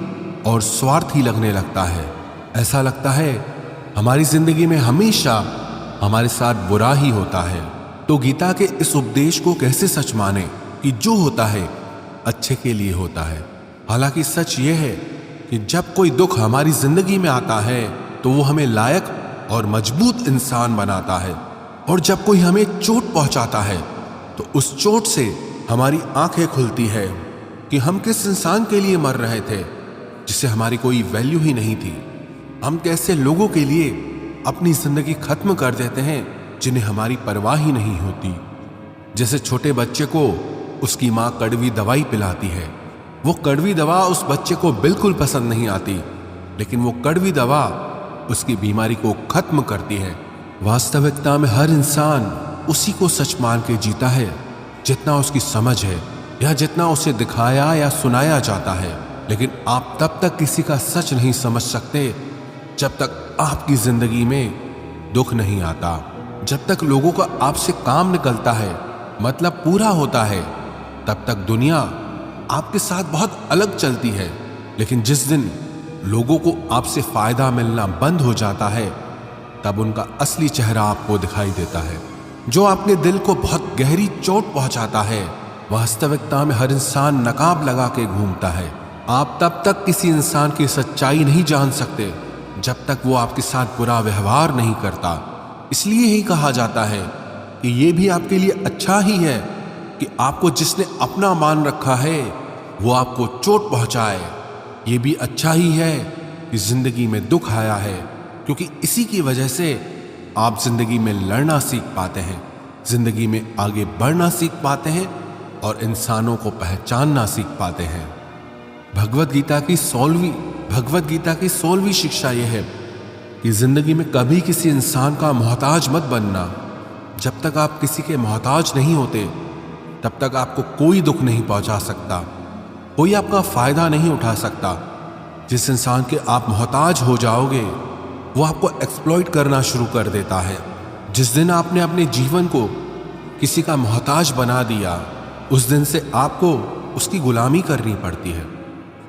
और स्वार्थी लगने लगता है। ऐसा लगता है हमारी जिंदगी में हमेशा हमारे साथ बुरा ही होता है। तो गीता के इस उपदेश को कैसे सच माने कि जो होता है अच्छे के लिए होता है। हालांकि सच ये है कि जब कोई दुख हमारी जिंदगी में आता है तो वो हमें लायक और मजबूत इंसान बनाता है, और जब कोई हमें चोट पहुंचाता है तो उस चोट से हमारी आंखें खुलती है कि हम किस इंसान के लिए मर रहे थे जिससे हमारी कोई वैल्यू ही नहीं थी। हम कैसे लोगों के लिए अपनी जिंदगी खत्म कर देते हैं जिन्हें हमारी परवाह ही नहीं होती। जैसे छोटे बच्चे को उसकी माँ कड़वी दवाई पिलाती है। वो कड़वी दवा उस बच्चे को बिल्कुल पसंद नहीं आती, लेकिन वो कड़वी दवा उसकी बीमारी को खत्म करती है। वास्तविकता में हर इंसान उसी को सच मान के जीता है जितना उसकी समझ है या जितना उसे दिखाया या सुनाया जाता है। लेकिन आप तब तक किसी का सच नहीं समझ सकते जब तक आपकी जिंदगी में दुख नहीं आता। जब तक लोगों का आपसे काम निकलता है, मतलब पूरा होता है, तब तक दुनिया आपके साथ बहुत अलग चलती है। लेकिन जिस दिन लोगों को आपसे फायदा मिलना बंद हो जाता है तब उनका असली चेहरा आपको दिखाई देता है। जो अपने दिल को बहुत गहरी चोट पहुंचाता है, वास्तविकता में हर इंसान नकाब लगा के घूमता है। आप तब तक किसी इंसान की सच्चाई नहीं जान सकते जब तक वो आपके साथ बुरा व्यवहार नहीं करता। इसलिए ही कहा जाता है कि ये भी आपके लिए अच्छा ही है कि आपको जिसने अपना मान रखा है वो आपको चोट पहुंचाए। ये भी अच्छा ही है कि जिंदगी में दुख आया है, क्योंकि इसी की वजह से आप जिंदगी में लड़ना सीख पाते हैं, जिंदगी में आगे बढ़ना सीख पाते हैं और इंसानों को पहचानना सीख पाते हैं। भगवत गीता की 16वीं शिक्षा यह है कि जिंदगी में कभी किसी इंसान का मोहताज मत बनना। जब तक आप किसी के मोहताज नहीं होते तब तक आपको कोई दुख नहीं पहुंचा सकता, कोई आपका फायदा नहीं उठा सकता। जिस इंसान के आप मोहताज हो जाओगे वो आपको एक्सप्लॉइट करना शुरू कर देता है। जिस दिन आपने अपने जीवन को किसी का मोहताज बना दिया उस दिन से आपको उसकी गुलामी करनी पड़ती है।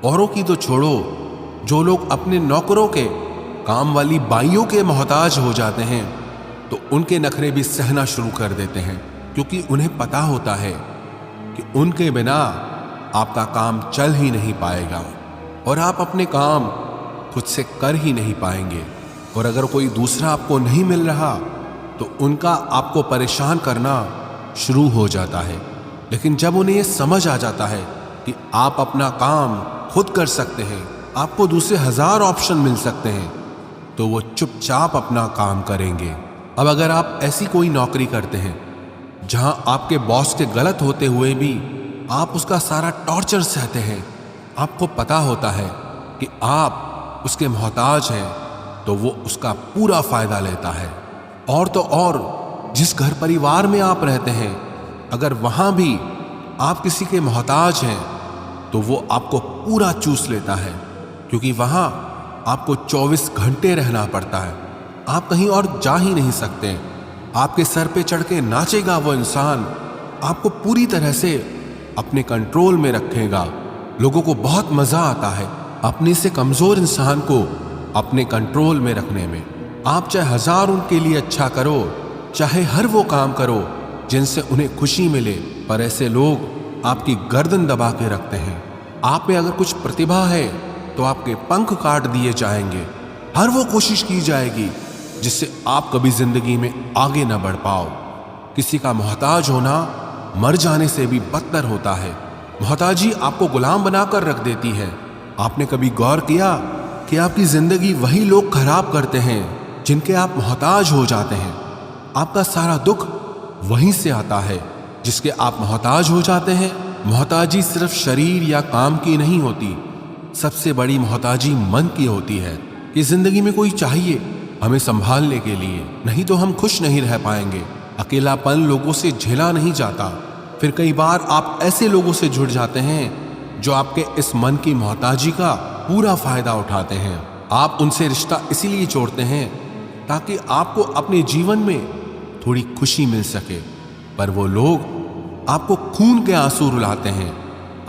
औरों की तो छोड़ो, जो लोग अपने नौकरों के, काम वाली बाइयों के मोहताज हो जाते हैं तो उनके नखरे भी सहना शुरू कर देते हैं, क्योंकि उन्हें पता होता है कि उनके बिना आपका काम चल ही नहीं पाएगा और आप अपने काम खुद से कर ही नहीं पाएंगे। और अगर कोई दूसरा आपको नहीं मिल रहा तो उनका आपको परेशान करना शुरू हो जाता है। लेकिन जब उन्हें यह समझ आ जाता है कि आप अपना काम खुद कर सकते हैं, आपको दूसरे 1000 ऑप्शन मिल सकते हैं, तो वो चुपचाप अपना काम करेंगे। अब अगर आप ऐसी कोई नौकरी करते हैं जहां आपके बॉस के गलत होते हुए भी आप उसका सारा टॉर्चर सहते हैं, आपको पता होता है कि आप उसके मोहताज हैं, तो वो उसका पूरा फायदा लेता है। और तो और जिस घर परिवार में आप रहते हैं, अगर वहां भी आप किसी के मोहताज हैं तो वो आपको पूरा चूस लेता है, क्योंकि वहां आपको 24 घंटे रहना पड़ता है, आप कहीं और जा ही नहीं सकते। आपके सर पे चढ़ के नाचेगा वो इंसान, आपको पूरी तरह से अपने कंट्रोल में रखेगा। लोगों को बहुत मजा आता है अपने से कमजोर इंसान को अपने कंट्रोल में रखने में। आप चाहे 1000 उनके लिए अच्छा करो, चाहे हर वो काम करो जिनसे उन्हें खुशी मिले, पर ऐसे लोग आपकी गर्दन दबा के रखते हैं। आप में अगर कुछ प्रतिभा है तो आपके पंख काट दिए जाएंगे। हर वो कोशिश की जाएगी जिससे आप कभी जिंदगी में आगे न बढ़ पाओ। किसी का मोहताज होना मर जाने से भी बदतर होता है। मोहताजी आपको गुलाम बनाकर रख देती है। आपने कभी गौर किया कि आपकी जिंदगी वही लोग खराब करते हैं जिनके आप मोहताज हो जाते हैं। आपका सारा दुख वहीं से आता है जिसके आप मोहताज हो जाते हैं। मोहताजी सिर्फ शरीर या काम की नहीं होती, सबसे बड़ी मोहताजी मन की होती है कि जिंदगी में कोई चाहिए हमें संभालने के लिए, नहीं तो हम खुश नहीं रह पाएंगे। अकेलापन लोगों से झेला नहीं जाता। फिर कई बार आप ऐसे लोगों से जुड़ जाते हैं जो आपके इस मन की मोहताजी का पूरा फायदा उठाते हैं। आप उनसे रिश्ता इसीलिए जोड़ते हैं ताकि आपको अपने जीवन में थोड़ी खुशी मिल सके, पर वो लोग आपको खून के आंसू रुलाते हैं,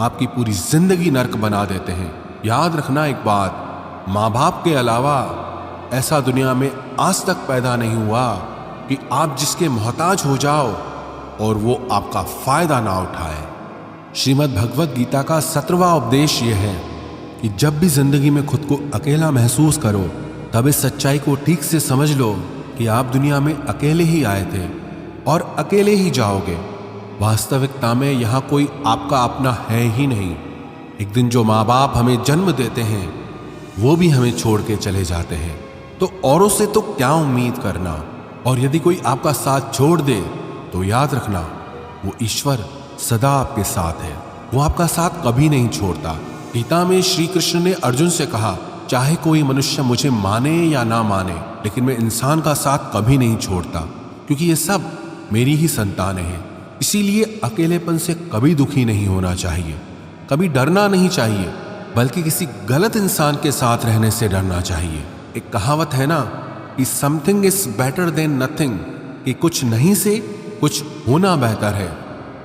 आपकी पूरी जिंदगी नर्क बना देते हैं। याद रखना एक बात, माँ बाप के अलावा ऐसा दुनिया में आज तक पैदा नहीं हुआ कि आप जिसके मोहताज हो जाओ और वो आपका फायदा ना उठाए। श्रीमद् भगवत गीता का 17वां उपदेश यह है कि जब भी जिंदगी में खुद को अकेला महसूस करो तब इस सच्चाई को ठीक से समझ लो कि आप दुनिया में अकेले ही आए थे और अकेले ही जाओगे। वास्तविकता में यहाँ कोई आपका अपना है ही नहीं। एक दिन जो माँ बाप हमें जन्म देते हैं वो भी हमें छोड़ के चले जाते हैं, तो औरों से तो क्या उम्मीद करना। और यदि कोई आपका साथ छोड़ दे तो याद रखना वो ईश्वर सदा आपके साथ है, वो आपका साथ कभी नहीं छोड़ता। गीता में श्री कृष्ण ने अर्जुन से कहा, चाहे कोई मनुष्य मुझे माने या ना माने, लेकिन मैं इंसान का साथ कभी नहीं छोड़ता, क्योंकि ये सब मेरी ही संतानें हैं। इसीलिए अकेलेपन से कभी दुखी नहीं होना चाहिए, कभी डरना नहीं चाहिए, बल्कि किसी गलत इंसान के साथ रहने से डरना चाहिए। एक कहावत है ना कि something is better than nothing, कि कुछ नहीं से कुछ होना बेहतर है।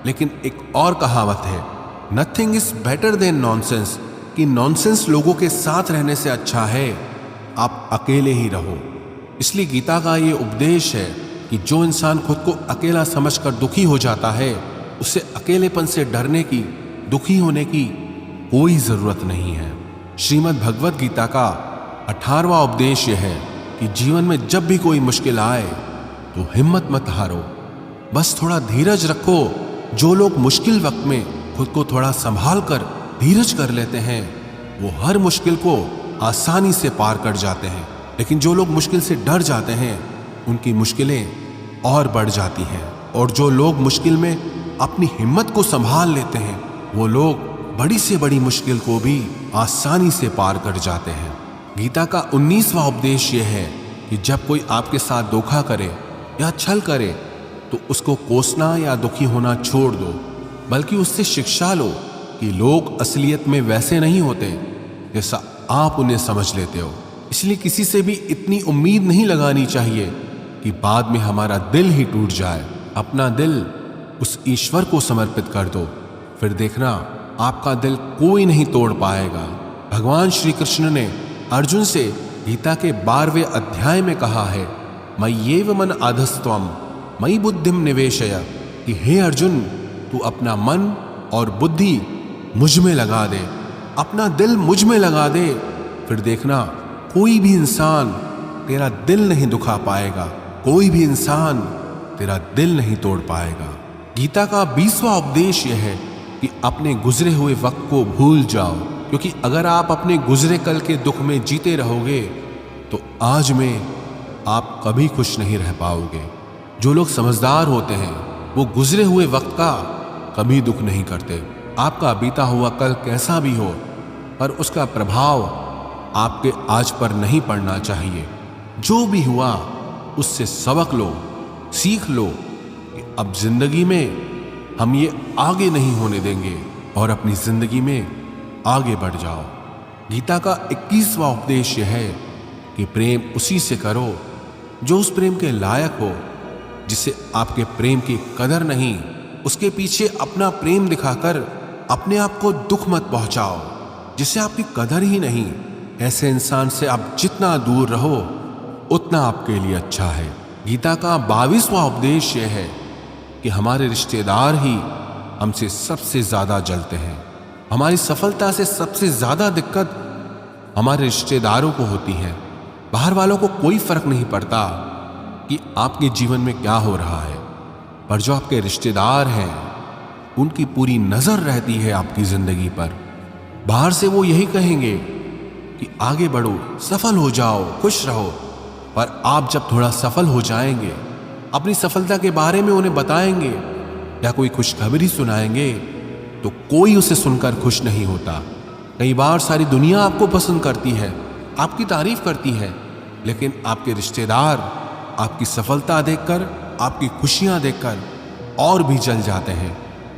लेकिन एक और कहावत है, nothing is better than nonsense, कि नॉनसेंस लोगों के साथ रहने से अच्छा है आप अकेले ही रहो। इसलिए गीता का ये उपदेश है कि जो इंसान खुद को अकेला समझकर दुखी हो जाता है, उसे अकेलेपन से डरने की, दुखी होने की कोई जरूरत नहीं है। श्रीमद् भगवत गीता का 18वां उपदेश यह है कि जीवन में जब भी कोई मुश्किल आए तो हिम्मत मत हारो, बस थोड़ा धीरज रखो। जो लोग मुश्किल वक्त में खुद को थोड़ा संभाल कर धीरज कर लेते हैं वो हर मुश्किल को आसानी से पार कर जाते हैं, लेकिन जो लोग मुश्किल से डर जाते हैं उनकी मुश्किलें और बढ़ जाती हैं। और जो लोग मुश्किल में अपनी हिम्मत को संभाल लेते हैं वो लोग बड़ी से बड़ी मुश्किल को भी आसानी से पार कर जाते हैं। गीता का 19वां उपदेश यह है कि जब कोई आपके साथ धोखा करे या छल करे तो उसको कोसना या दुखी होना छोड़ दो, बल्कि उससे शिक्षा लो कि लोग असलियत में वैसे नहीं होते जैसा आप उन्हें समझ लेते हो। इसलिए किसी से भी इतनी उम्मीद नहीं लगानी चाहिए कि बाद में हमारा दिल ही टूट जाए। अपना दिल उस ईश्वर को समर्पित कर दो, फिर देखना आपका दिल कोई नहीं तोड़ पाएगा। भगवान श्री कृष्ण ने अर्जुन से गीता के 12वें अध्याय में कहा है, मय्येव मन आधस्त्वम मयि बुद्धिम निवेशय, कि हे अर्जुन तू अपना मन और बुद्धि मुझ में लगा दे, अपना दिल मुझ में लगा दे, फिर देखना कोई भी इंसान तेरा दिल नहीं दुखा पाएगा, कोई भी इंसान तेरा दिल नहीं तोड़ पाएगा। गीता का 20वां उपदेश यह है कि अपने गुजरे हुए वक्त को भूल जाओ, क्योंकि अगर आप अपने गुजरे कल के दुख में जीते रहोगे तो आज में आप कभी खुश नहीं रह पाओगे। जो लोग समझदार होते हैं वो गुजरे हुए वक्त का कभी दुख नहीं करते। आपका बीता हुआ कल कैसा भी हो पर उसका प्रभाव आपके आज पर नहीं पड़ना चाहिए। जो भी हुआ उससे सबक लो, सीख लो कि अब जिंदगी में हम ये आगे नहीं होने देंगे और अपनी जिंदगी में आगे बढ़ जाओ। गीता का 21वां उपदेश यह है कि प्रेम उसी से करो जो उस प्रेम के लायक हो, जिसे आपके प्रेम की कदर नहीं, उसके पीछे अपना प्रेम दिखाकर अपने आप को दुख मत पहुंचाओ जिसे आपकी कदर ही नहीं। ऐसे इंसान से आप जितना दूर रहो उतना आपके लिए अच्छा है। गीता का 22वां उपदेश यह है कि हमारे रिश्तेदार ही हमसे सबसे ज्यादा जलते हैं। हमारी सफलता से सबसे ज्यादा दिक्कत हमारे रिश्तेदारों को होती है। बाहर वालों को कोई फर्क नहीं पड़ता कि आपके जीवन में क्या हो रहा है, पर जो आपके रिश्तेदार हैं उनकी पूरी नजर रहती है आपकी जिंदगी पर। बाहर से वो यही कहेंगे कि आगे बढ़ो, सफल हो जाओ, खुश रहो, पर आप जब थोड़ा सफल हो जाएंगे, अपनी सफलता के बारे में उन्हें बताएंगे या कोई खुशखबरी सुनाएंगे तो कोई उसे सुनकर खुश नहीं होता। कई बार सारी दुनिया आपको पसंद करती है, आपकी तारीफ करती है, लेकिन आपके रिश्तेदार आपकी सफलता देखकर, आपकी खुशियां देखकर और भी जल जाते हैं।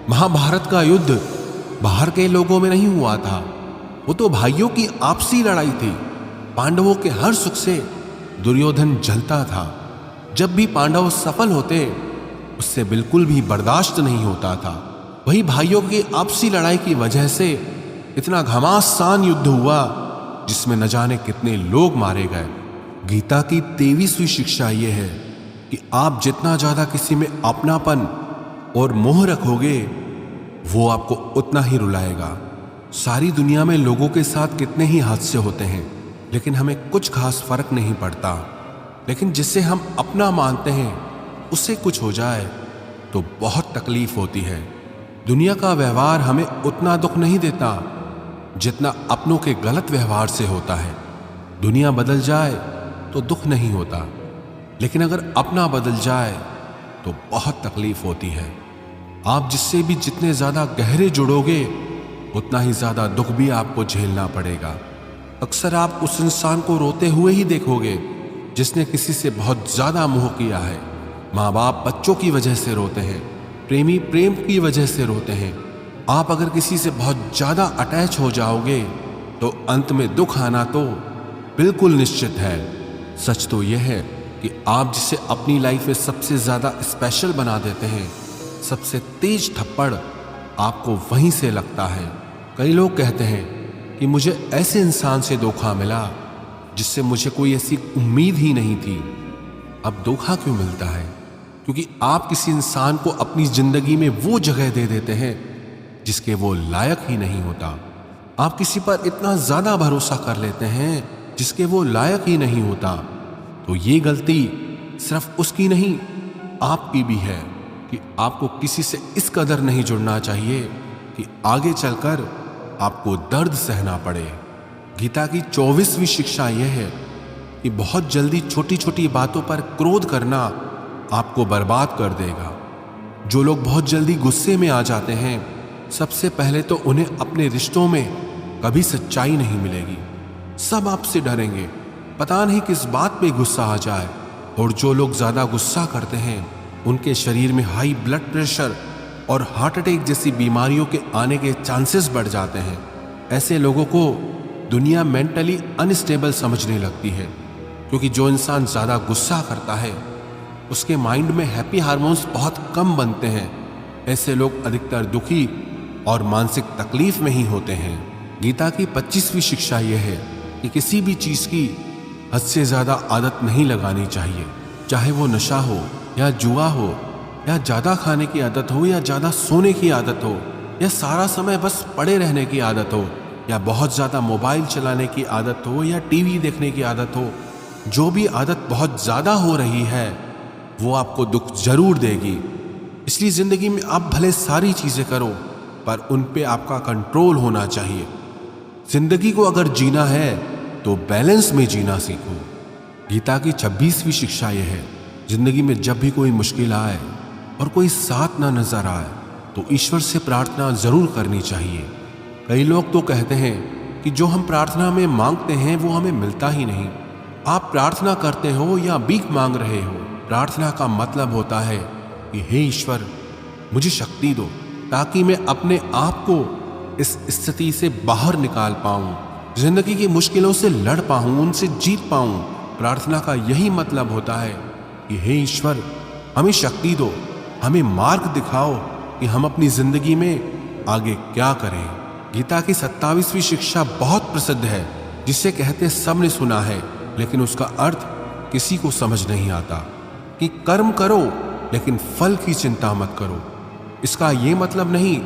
महाभारत का युद्ध बाहर के लोगों में नहीं हुआ था, वो तो भाइयों की आपसी लड़ाई थी। पांडवों के हर सुख से दुर्योधन जलता था। जब भी पांडव सफल होते उससे बिल्कुल भी बर्दाश्त नहीं होता था। वही भाइयों की आपसी लड़ाई की वजह से इतना घमासान युद्ध हुआ जिसमें न जाने कितने लोग मारे गए। गीता की 23वीं शिक्षा यह है कि आप जितना ज्यादा किसी में अपनापन और मोह रखोगे वो आपको उतना ही रुलाएगा। सारी दुनिया में लोगों के साथ कितने ही हादसे होते हैं लेकिन हमें कुछ खास फर्क नहीं पड़ता, लेकिन जिसे हम अपना मानते हैं उससे कुछ हो जाए तो बहुत तकलीफ होती है। दुनिया का व्यवहार हमें उतना दुख नहीं देता जितना अपनों के गलत व्यवहार से होता है। दुनिया बदल जाए तो दुख नहीं होता, लेकिन अगर अपना बदल जाए तो बहुत तकलीफ होती है। आप जिससे भी जितने ज्यादा गहरे जुड़ोगे उतना ही ज्यादा दुख भी आपको झेलना पड़ेगा। अक्सर आप उस इंसान को रोते हुए ही देखोगे जिसने किसी से बहुत ज्यादा मोह किया है। माँ बाप बच्चों की वजह से रोते हैं, प्रेमी प्रेम की वजह से रोते हैं। आप अगर किसी से बहुत ज्यादा अटैच हो जाओगे तो अंत में दुख आना तो बिल्कुल निश्चित है। सच तो यह है कि आप जिसे अपनी लाइफ में सबसे ज्यादा स्पेशल बना देते हैं, सबसे तेज थप्पड़ आपको वहीं से लगता है। कई लोग कहते हैं कि मुझे ऐसे इंसान से धोखा मिला जिससे मुझे कोई ऐसी उम्मीद ही नहीं थी। अब धोखा क्यों मिलता है? क्योंकि आप किसी इंसान को अपनी जिंदगी में वो जगह दे देते हैं जिसके वो लायक ही नहीं होता। आप किसी पर इतना ज्यादा भरोसा कर लेते हैं जिसके वो लायक ही नहीं होता, तो ये गलती सिर्फ उसकी नहीं आपकी भी है कि आपको किसी से इस कदर नहीं जुड़ना चाहिए कि आगे चलकर आपको दर्द सहना पड़े। गीता की 24वीं शिक्षा यह है कि बहुत जल्दी छोटी छोटी बातों पर क्रोध करना आपको बर्बाद कर देगा। जो लोग बहुत जल्दी गुस्से में आ जाते हैं, सबसे पहले तो उन्हें अपने रिश्तों में कभी सच्चाई नहीं मिलेगी। सब आपसे डरेंगे, पता नहीं किस बात पे गुस्सा आ जाए। और जो लोग ज्यादा गुस्सा करते हैं, उनके शरीर में हाई ब्लड प्रेशर और हार्ट अटैक जैसी बीमारियों के आने के चांसेस बढ़ जाते हैं। ऐसे लोगों को दुनिया मेंटली अनस्टेबल समझने लगती है, क्योंकि जो इंसान ज्यादा गुस्सा करता है उसके माइंड में हैप्पी हार्मोन्स बहुत कम बनते हैं। ऐसे लोग अधिकतर दुखी और मानसिक तकलीफ में ही होते हैं। गीता की 25वीं शिक्षा यह है कि किसी भी चीज की हद से ज्यादा आदत नहीं लगानी चाहिए, चाहे वो नशा हो या जुआ हो या ज्यादा खाने की आदत हो या ज्यादा सोने की आदत हो या सारा समय बस पड़े रहने की आदत हो या बहुत ज्यादा मोबाइल चलाने की आदत हो या टीवी देखने की आदत हो। जो भी आदत बहुत ज्यादा हो रही है वो आपको दुख जरूर देगी। इसलिए जिंदगी में आप भले सारी चीजें करो, पर उन पे आपका कंट्रोल होना चाहिए। जिंदगी को अगर जीना है तो बैलेंस में जीना सीखो। गीता की 26वीं शिक्षा यह है, जिंदगी में जब भी कोई मुश्किल आए और कोई साथ ना नजर आए तो ईश्वर से प्रार्थना जरूर करनी चाहिए। कई लोग तो कहते हैं कि जो हम प्रार्थना में मांगते हैं वो हमें मिलता ही नहीं। आप प्रार्थना करते हो या भीख मांग रहे हो, प्रार्थना का मतलब होता है कि हे ईश्वर, मुझे शक्ति दो ताकि मैं अपने आप को इस स्थिति से बाहर निकाल पाऊं, जिंदगी की मुश्किलों से लड़ पाऊं, उनसे जीत पाऊं। प्रार्थना का यही मतलब होता है कि हे ईश्वर, हमें शक्ति दो, हमें मार्ग दिखाओ कि हम अपनी जिंदगी में आगे क्या करें। गीता की 27वीं शिक्षा बहुत प्रसिद्ध है, जिसे कहते सब ने सुना है, लेकिन उसका अर्थ किसी को समझ नहीं आता कि कर्म करो लेकिन फल की चिंता मत करो। इसका यह मतलब नहीं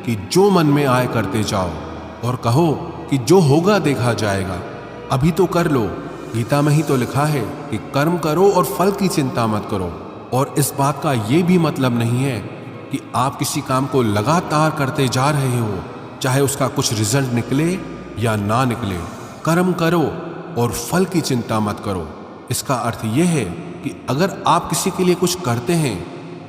कि जो मन में आए करते जाओ और कहो कि जो होगा देखा जाएगा, अभी तो कर लो। गीता में ही तो लिखा है कि कर्म करो और फल की चिंता मत करो। और इस बात का यह भी मतलब नहीं है कि आप किसी काम को लगातार करते जा रहे हो, चाहे उसका कुछ रिजल्ट निकले या ना निकले। कर्म करो और फल की चिंता मत करो। इसका अर्थ यह है कि अगर आप किसी के लिए कुछ करते हैं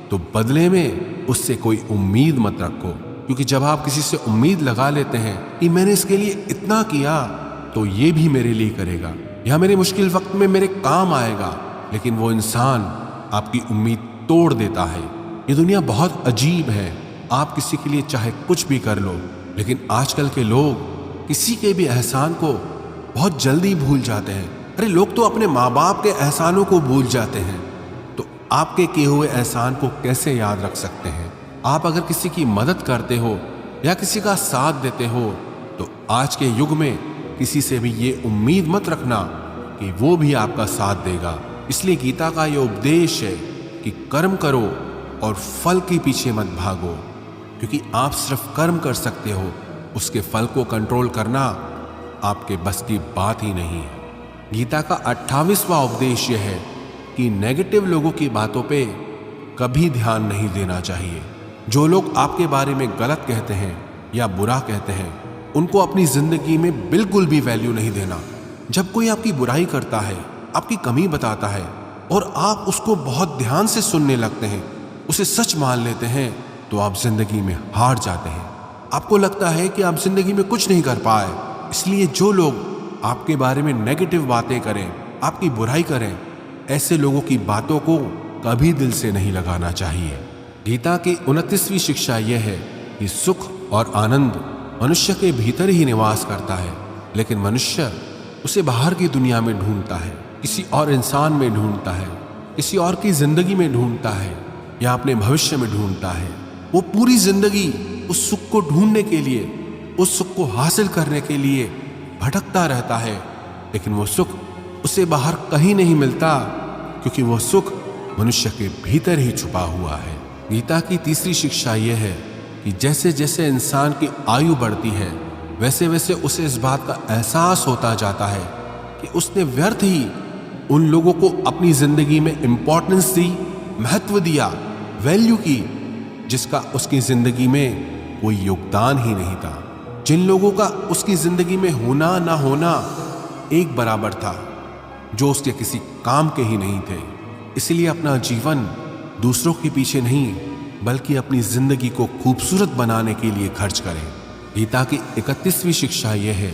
तो बदले में उससे कोई उम्मीद मत रखो, क्योंकि जब आप किसी से उम्मीद लगा लेते हैं कि मैंने इसके लिए इतना किया तो ये भी मेरे लिए करेगा या मेरे मुश्किल वक्त में मेरे काम आएगा, लेकिन वो इंसान आपकी उम्मीद तोड़ देता है। ये दुनिया बहुत अजीब है। आप किसी के लिए चाहे कुछ भी कर लो, लेकिन आजकल के लोग किसी के भी एहसान को बहुत जल्दी भूल जाते हैं। अरे लोग तो अपने माँ बाप के एहसानों को भूल जाते हैं, तो आपके किए हुए एहसान को कैसे याद रख सकते हैं। आप अगर किसी की मदद करते हो या किसी का साथ देते हो तो आज के युग में किसी से भी ये उम्मीद मत रखना कि वो भी आपका साथ देगा। इसलिए गीता का ये उपदेश है कि कर्म करो और फल के पीछे मत भागो, क्योंकि आप सिर्फ कर्म कर सकते हो, उसके फल को कंट्रोल करना आपके बस की बात ही नहीं है। गीता का 28वां उपदेश यह है कि नेगेटिव लोगों की बातों पे कभी ध्यान नहीं देना चाहिए। जो लोग आपके बारे में गलत कहते हैं या बुरा कहते हैं, उनको अपनी जिंदगी में बिल्कुल भी वैल्यू नहीं देना। जब कोई आपकी बुराई करता है, आपकी कमी बताता है और आप उसको बहुत ध्यान से सुनने लगते हैं, उसे सच मान लेते हैं, तो आप जिंदगी में हार जाते हैं। आपको लगता है कि आप जिंदगी में कुछ नहीं कर पाए। इसलिए जो लोग आपके बारे में नेगेटिव बातें करें, आपकी बुराई करें, ऐसे लोगों की बातों को कभी दिल से नहीं लगाना चाहिए। गीता की 29वीं शिक्षा यह है कि सुख और आनंद मनुष्य के भीतर ही निवास करता है, लेकिन मनुष्य उसे बाहर की दुनिया में ढूंढता है, किसी और इंसान में ढूंढता है, किसी और की जिंदगी में ढूंढता है या अपने भविष्य में ढूंढता है। वो पूरी जिंदगी उस सुख को ढूंढने के लिए, उस सुख को हासिल करने के लिए भटकता रहता है, लेकिन वो सुख उसे बाहर कहीं नहीं मिलता, क्योंकि वो सुख मनुष्य के भीतर ही छुपा हुआ है। गीता की 3री शिक्षा यह है कि जैसे जैसे इंसान की आयु बढ़ती है, वैसे वैसे उसे इस बात का एहसास होता जाता है कि उसने व्यर्थ ही उन लोगों को अपनी जिंदगी में इंपॉर्टेंस दी, महत्व दिया, वैल्यू की, जिसका उसकी जिंदगी में कोई योगदान ही नहीं था। जिन लोगों का उसकी जिंदगी में होना ना होना एक बराबर था, जो उसके किसी काम के ही नहीं थे। इसलिए अपना जीवन दूसरों के पीछे नहीं बल्कि अपनी जिंदगी को खूबसूरत बनाने के लिए खर्च करें। गीता की 31वीं शिक्षा यह है,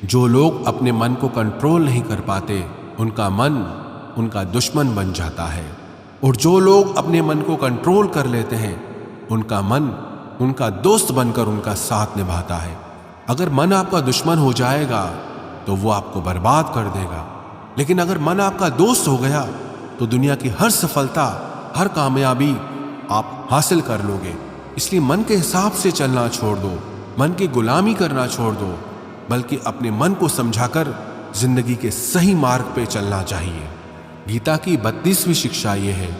जो लोग अपने मन को कंट्रोल नहीं कर पाते उनका मन उनका दुश्मन बन जाता है, और जो लोग अपने मन को कंट्रोल कर लेते हैं उनका मन उनका दोस्त बनकर उनका साथ निभाता है। अगर मन आपका दुश्मन हो जाएगा तो वो आपको बर्बाद कर देगा, लेकिन अगर मन आपका दोस्त हो गया तो दुनिया की हर सफलता, हर कामयाबी आप हासिल कर लोगे। इसलिए मन के हिसाब से चलना छोड़ दो, मन की गुलामी करना छोड़ दो, बल्कि अपने मन को समझाकर जिंदगी के सही मार्ग पे चलना चाहिए। गीता की 32वीं शिक्षा यह है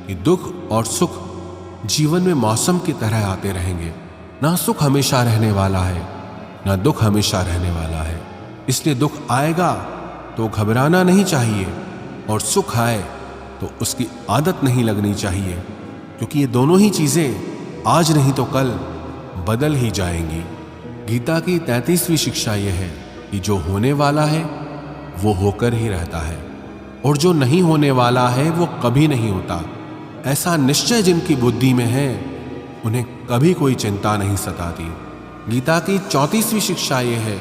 कि दुख और सुख जीवन में मौसम की तरह आते रहेंगे। ना सुख हमेशा रहने वाला है, ना दुख हमेशा रहने वाला है। इसलिए दुख आएगा तो घबराना नहीं चाहिए, और सुख आए तो उसकी आदत नहीं लगनी चाहिए, क्योंकि ये दोनों ही चीजें आज नहीं तो कल बदल ही जाएंगी। गीता की 33वीं शिक्षा यह है कि जो होने वाला है वो होकर ही रहता है, और जो नहीं होने वाला है वो कभी नहीं होता। ऐसा निश्चय जिनकी बुद्धि में है उन्हें कभी कोई चिंता नहीं सताती। गीता की 34वीं शिक्षा यह है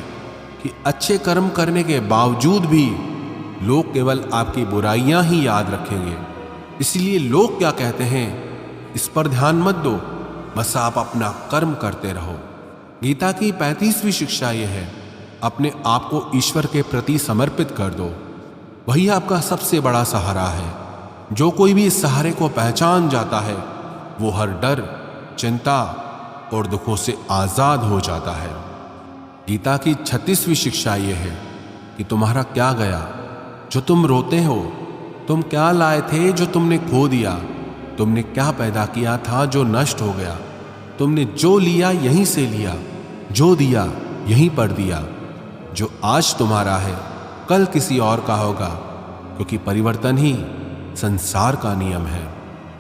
कि अच्छे कर्म करने के बावजूद भी लोग केवल आपकी बुराइयां ही याद रखेंगे। इसलिए लोग क्या कहते हैं इस पर ध्यान मत दो, बस आप अपना कर्म करते रहो। गीता की 35वीं शिक्षा यह है, अपने आप को ईश्वर के प्रति समर्पित कर दो, वही आपका सबसे बड़ा सहारा है। जो कोई भी इस सहारे को पहचान जाता है वो हर डर, चिंता और दुखों से आजाद हो जाता है। गीता की 36वीं शिक्षा यह है कि तुम्हारा क्या गया जो तुम रोते हो, तुम क्या लाए थे जो तुमने खो दिया, तुमने क्या पैदा किया था जो नष्ट हो गया, तुमने जो लिया यहीं से लिया, जो दिया यहीं पर दिया। जो आज तुम्हारा है कल किसी और का होगा, क्योंकि परिवर्तन ही संसार का नियम है।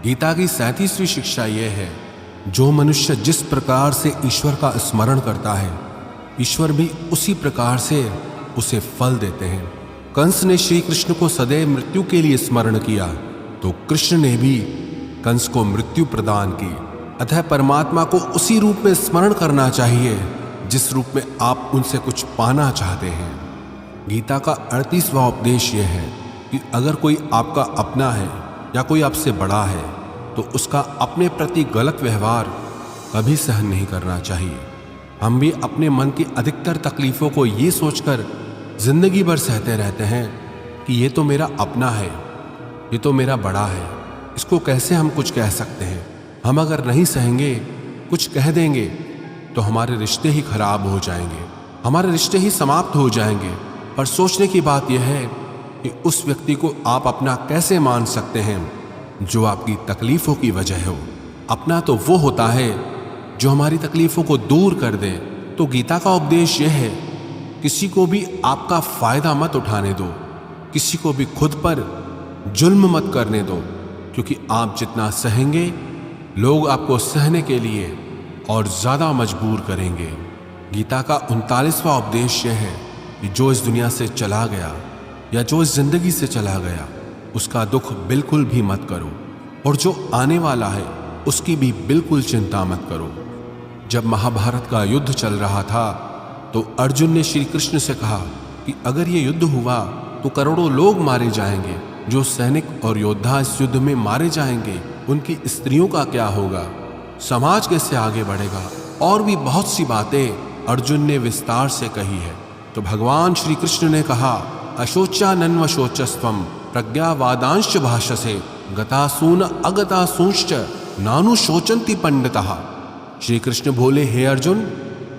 गीता की 37वीं शिक्षा यह है, जो मनुष्य जिस प्रकार से ईश्वर का स्मरण करता है ईश्वर भी उसी प्रकार से उसे फल देते हैं। कंस ने श्री कृष्ण को सदैव मृत्यु के लिए स्मरण किया तो कृष्ण ने भी कंस को मृत्यु प्रदान की। अतः परमात्मा को उसी रूप में स्मरण करना चाहिए जिस रूप में आप उनसे कुछ पाना चाहते हैं। गीता का 38वां उपदेश यह है कि अगर कोई आपका अपना है या कोई आपसे बड़ा है तो उसका अपने प्रति गलत व्यवहार कभी सहन नहीं करना चाहिए। हम भी अपने मन की अधिकतर तकलीफों को ये सोचकर जिंदगी भर सहते रहते हैं कि ये तो मेरा अपना है, ये तो मेरा बड़ा है, इसको कैसे हम कुछ कह सकते हैं। हम अगर नहीं सहेंगे, कुछ कह देंगे तो हमारे रिश्ते ही खराब हो जाएंगे, हमारे रिश्ते ही समाप्त हो जाएंगे। पर सोचने की बात यह है कि उस व्यक्ति को आप अपना कैसे मान सकते हैं जो आपकी तकलीफों की वजह हो। अपना तो वो होता है जो हमारी तकलीफों को दूर कर दे। तो गीता का उपदेश यह है, किसी को भी आपका फायदा मत उठाने दो, किसी को भी खुद पर जुल्म मत करने दो, क्योंकि आप जितना सहेंगे लोग आपको सहने के लिए और ज्यादा मजबूर करेंगे। गीता का 39वां उपदेश यह है कि जो इस दुनिया से चला गया या जो इस जिंदगी से चला गया उसका दुख बिल्कुल भी मत करो, और जो आने वाला है उसकी भी बिल्कुल चिंता मत करो। जब महाभारत का युद्ध चल रहा था तो अर्जुन ने श्री कृष्ण से कहा कि अगर ये युद्ध हुआ तो करोड़ों लोग मारे जाएंगे। जो सैनिक और योद्धा इस युद्ध में मारे जाएंगे उनकी स्त्रियों का क्या होगा, समाज कैसे आगे बढ़ेगा। और भी बहुत सी बातें अर्जुन ने विस्तार से कही है। तो भगवान श्री कृष्ण ने कहा, अशोचानन्व शोचस्त्वम प्रज्ञावादांश्च भाषसे गतासून अगतासूंश्च नानु शोचन्ति पंडितः। श्री कृष्ण बोले, हे अर्जुन,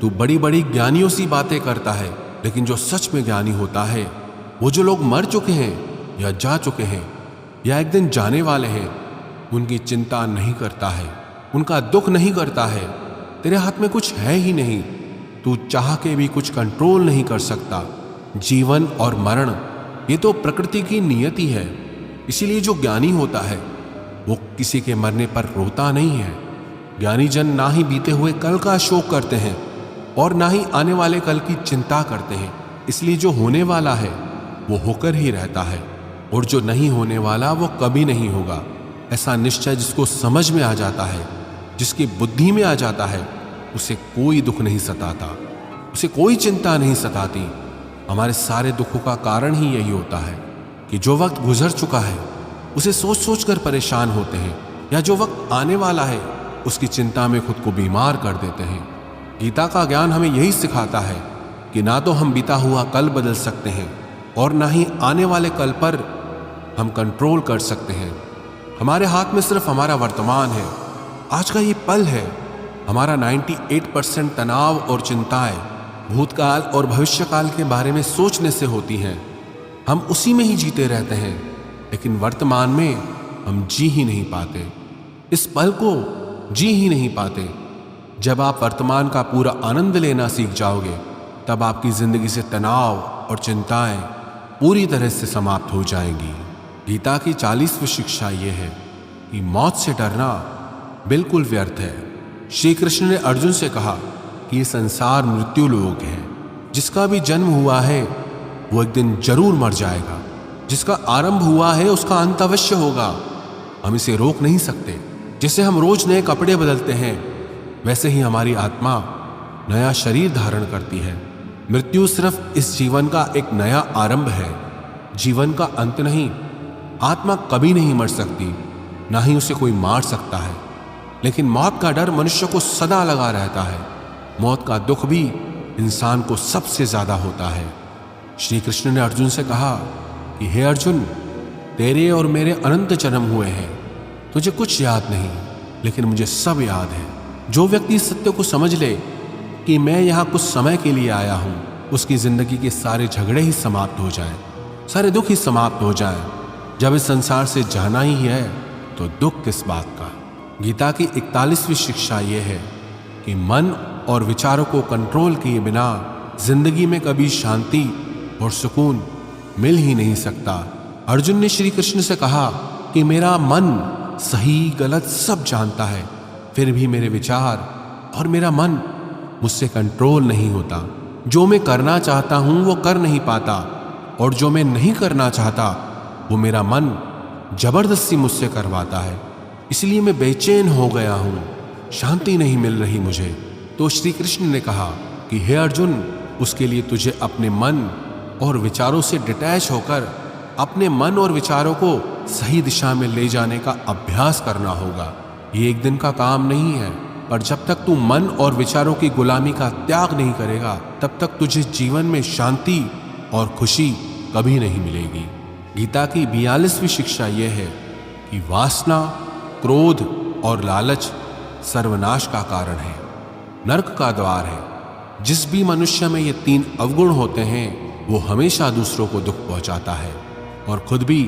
तू बड़ी बड़ी ज्ञानियों सी बातें करता है, लेकिन जो सच में ज्ञानी होता है वो जो लोग मर चुके हैं या जा चुके हैं या एक दिन जाने वाले हैं उनकी चिंता नहीं करता है, उनका दुख नहीं करता है। तेरे हाथ में कुछ है ही नहीं, तू चाह के भी कुछ कंट्रोल नहीं कर सकता। जीवन और मरण ये तो प्रकृति की नियति है। इसीलिए जो ज्ञानी होता है वो किसी के मरने पर रोता नहीं है। ज्ञानी जन ना ही बीते हुए कल का शोक करते हैं और ना ही आने वाले कल की चिंता करते हैं। इसलिए जो होने वाला है वो होकर ही रहता है और जो नहीं होने वाला वो कभी नहीं होगा। ऐसा निश्चय जिसको समझ में आ जाता है, जिसकी बुद्धि में आ जाता है, उसे कोई दुख नहीं सताता, उसे कोई चिंता नहीं सताती। हमारे सारे दुखों का कारण ही यही होता है कि जो वक्त गुजर चुका है उसे सोच सोच कर परेशान होते हैं, या जो वक्त आने वाला है उसकी चिंता में खुद को बीमार कर देते हैं। गीता का ज्ञान हमें यही सिखाता है कि ना तो हम बीता हुआ कल बदल सकते हैं और ना ही आने वाले कल पर हम कंट्रोल कर सकते हैं। हमारे हाथ में सिर्फ हमारा वर्तमान है, आज का ये पल है। हमारा 98% तनाव और चिंताएं भूतकाल और भविष्यकाल के बारे में सोचने से होती हैं। हम उसी में ही जीते रहते हैं, लेकिन वर्तमान में हम जी ही नहीं पाते, इस पल को जी ही नहीं पाते। जब आप वर्तमान का पूरा आनंद लेना सीख जाओगे तब आपकी जिंदगी से तनाव और चिंताएं पूरी तरह से समाप्त हो जाएंगी। गीता की 40वीं शिक्षा यह है कि मौत से डरना बिल्कुल व्यर्थ है। श्री कृष्ण ने अर्जुन से कहा कि ये संसार मृत्यु लोक है। जिसका भी जन्म हुआ है वो एक दिन जरूर मर जाएगा। जिसका आरंभ हुआ है उसका अंत अवश्य होगा। हम इसे रोक नहीं सकते। जैसे हम रोज नए कपड़े बदलते हैं वैसे ही हमारी आत्मा नया शरीर धारण करती है। मृत्यु सिर्फ इस जीवन का एक नया आरंभ है, जीवन का अंत नहीं। आत्मा कभी नहीं मर सकती, ना ही उसे कोई मार सकता है। लेकिन मौत का डर मनुष्य को सदा लगा रहता है। मौत का दुख भी इंसान को सबसे ज्यादा होता है। श्री कृष्ण ने अर्जुन से कहा कि हे अर्जुन, तेरे और मेरे अनंत जन्म हुए हैं, तुझे कुछ याद नहीं, लेकिन मुझे सब याद है। जो व्यक्ति इस सत्य को समझ ले कि मैं यहाँ कुछ समय के लिए आया हूँ, उसकी जिंदगी के सारे झगड़े ही समाप्त हो जाएं, सारे दुख ही समाप्त हो जाएं। जब इस संसार से जाना ही है तो दुख किस बात का। गीता की 41वीं शिक्षा यह है कि मन और विचारों को कंट्रोल किए बिना जिंदगी में कभी शांति और सुकून मिल ही नहीं सकता। अर्जुन ने श्री कृष्ण से कहा कि मेरा मन सही गलत सब जानता है, फिर भी मेरे विचार और मेरा मन मुझसे कंट्रोल नहीं होता। जो मैं करना चाहता हूं वो कर नहीं पाता, और जो मैं नहीं करना चाहता वो मेरा मन जबरदस्ती मुझसे करवाता है। इसलिए मैं बेचैन हो गया हूं, शांति नहीं मिल रही मुझे। तो श्री कृष्ण ने कहा कि हे अर्जुन, उसके लिए तुझे अपने मन और विचारों से डिटैच होकर अपने मन और विचारों को सही दिशा में ले जाने का अभ्यास करना होगा। ये एक दिन का काम नहीं है, पर जब तक तू मन और विचारों की गुलामी का त्याग नहीं करेगा तब तक तुझे जीवन में शांति और खुशी कभी नहीं मिलेगी। गीता की 42वीं शिक्षा यह है कि वासना, क्रोध और लालच सर्वनाश का कारण है, नरक का द्वार है। जिस भी मनुष्य में ये 3 अवगुण होते हैं वो हमेशा दूसरों को दुख पहुंचाता है और खुद भी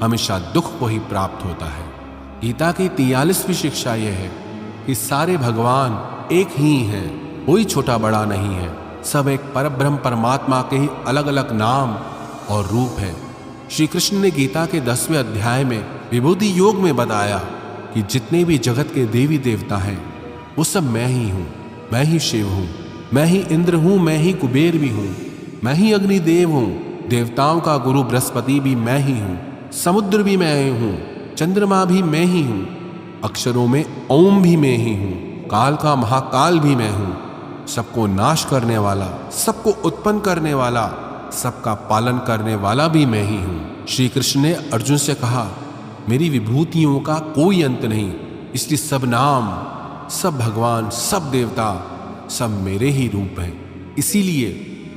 हमेशा दुख को ही प्राप्त होता है। गीता की 43वीं शिक्षा यह है कि सारे भगवान एक ही हैं, कोई छोटा बड़ा नहीं है। सब एक परब्रह्म परमात्मा के ही अलग अलग नाम और रूप है। श्री कृष्ण ने गीता के 10वें अध्याय में विभूति योग में बताया कि जितने भी जगत के देवी देवता हैं वो सब मैं ही हूँ। मैं ही शिव हूँ, मैं ही इंद्र हूँ, मैं ही कुबेर भी हूँ, मैं ही अग्निदेव हूँ, देवताओं का गुरु बृहस्पति भी मैं ही हूँ, समुद्र भी मैं ही हूँ, चंद्रमा भी मैं ही हूँ, अक्षरों में ओम भी मैं ही हूँ, काल का महाकाल भी मैं हूँ, सबको नाश करने वाला, सबको उत्पन्न करने वाला, सबका पालन करने वाला भी मैं ही हूँ। श्री कृष्ण ने अर्जुन से कहा, मेरी विभूतियों का कोई अंत नहीं, इसलिए सब नाम, सब भगवान, सब देवता, सब मेरे ही रूप हैं। इसीलिए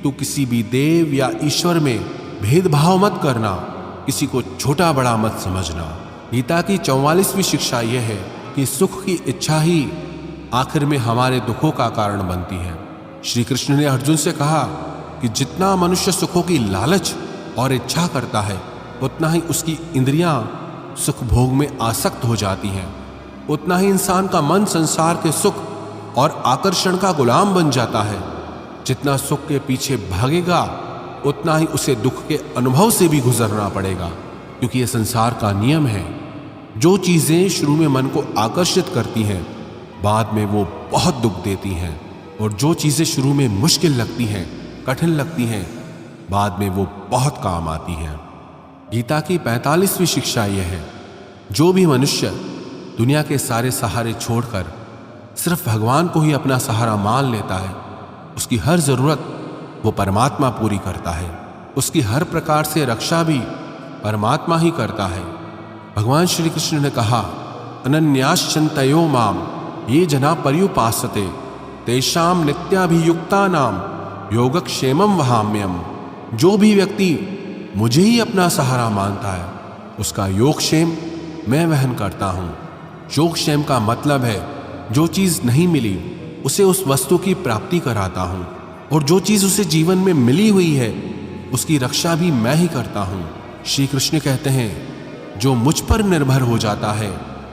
तू किसी भी देव या ईश्वर में भेदभाव मत करना, किसी को छोटा बड़ा मत समझना। गीता की 44वीं शिक्षा यह है कि सुख की इच्छा ही आखिर में हमारे दुखों का कारण बनती है। श्री कृष्ण ने अर्जुन से कहा कि जितना मनुष्य सुखों की लालच और इच्छा करता है उतना ही उसकी इंद्रियां सुख भोग में आसक्त हो जाती हैं, उतना ही इंसान का मन संसार के सुख और आकर्षण का गुलाम बन जाता है। जितना सुख के पीछे भागेगा उतना ही उसे दुख के अनुभव से भी गुजरना पड़ेगा, क्योंकि यह संसार का नियम है। जो चीजें शुरू में मन को आकर्षित करती हैं बाद में वो बहुत दुख देती हैं, और जो चीजें शुरू में मुश्किल लगती हैं, कठिन लगती हैं, बाद में वो बहुत काम आती हैं। गीता की 45वीं शिक्षा यह है, जो भी मनुष्य दुनिया के सारे सहारे छोड़कर सिर्फ भगवान को ही अपना सहारा मान लेता है, उसकी हर जरूरत वो परमात्मा पूरी करता है। उसकी हर प्रकार से रक्षा भी परमात्मा ही करता है। भगवान श्री कृष्ण ने कहा, अनन्याश्चिन्तयो माम ये जना पर्युपासते तेषाम नित्याभियुक्तानाम योगक्षेमम वहाम्यम। जो भी व्यक्ति मुझे ही अपना सहारा मानता है उसका योगक्षेम मैं वहन करता हूँ। योगक्षेम का मतलब है जो चीज़ नहीं मिली उसे उस वस्तु की प्राप्ति कराता हूँ, और जो चीज़ उसे जीवन में मिली हुई है उसकी रक्षा भी मैं ही करता हूँ। श्री कृष्ण कहते हैं, जो मुझ पर निर्भर हो जाता है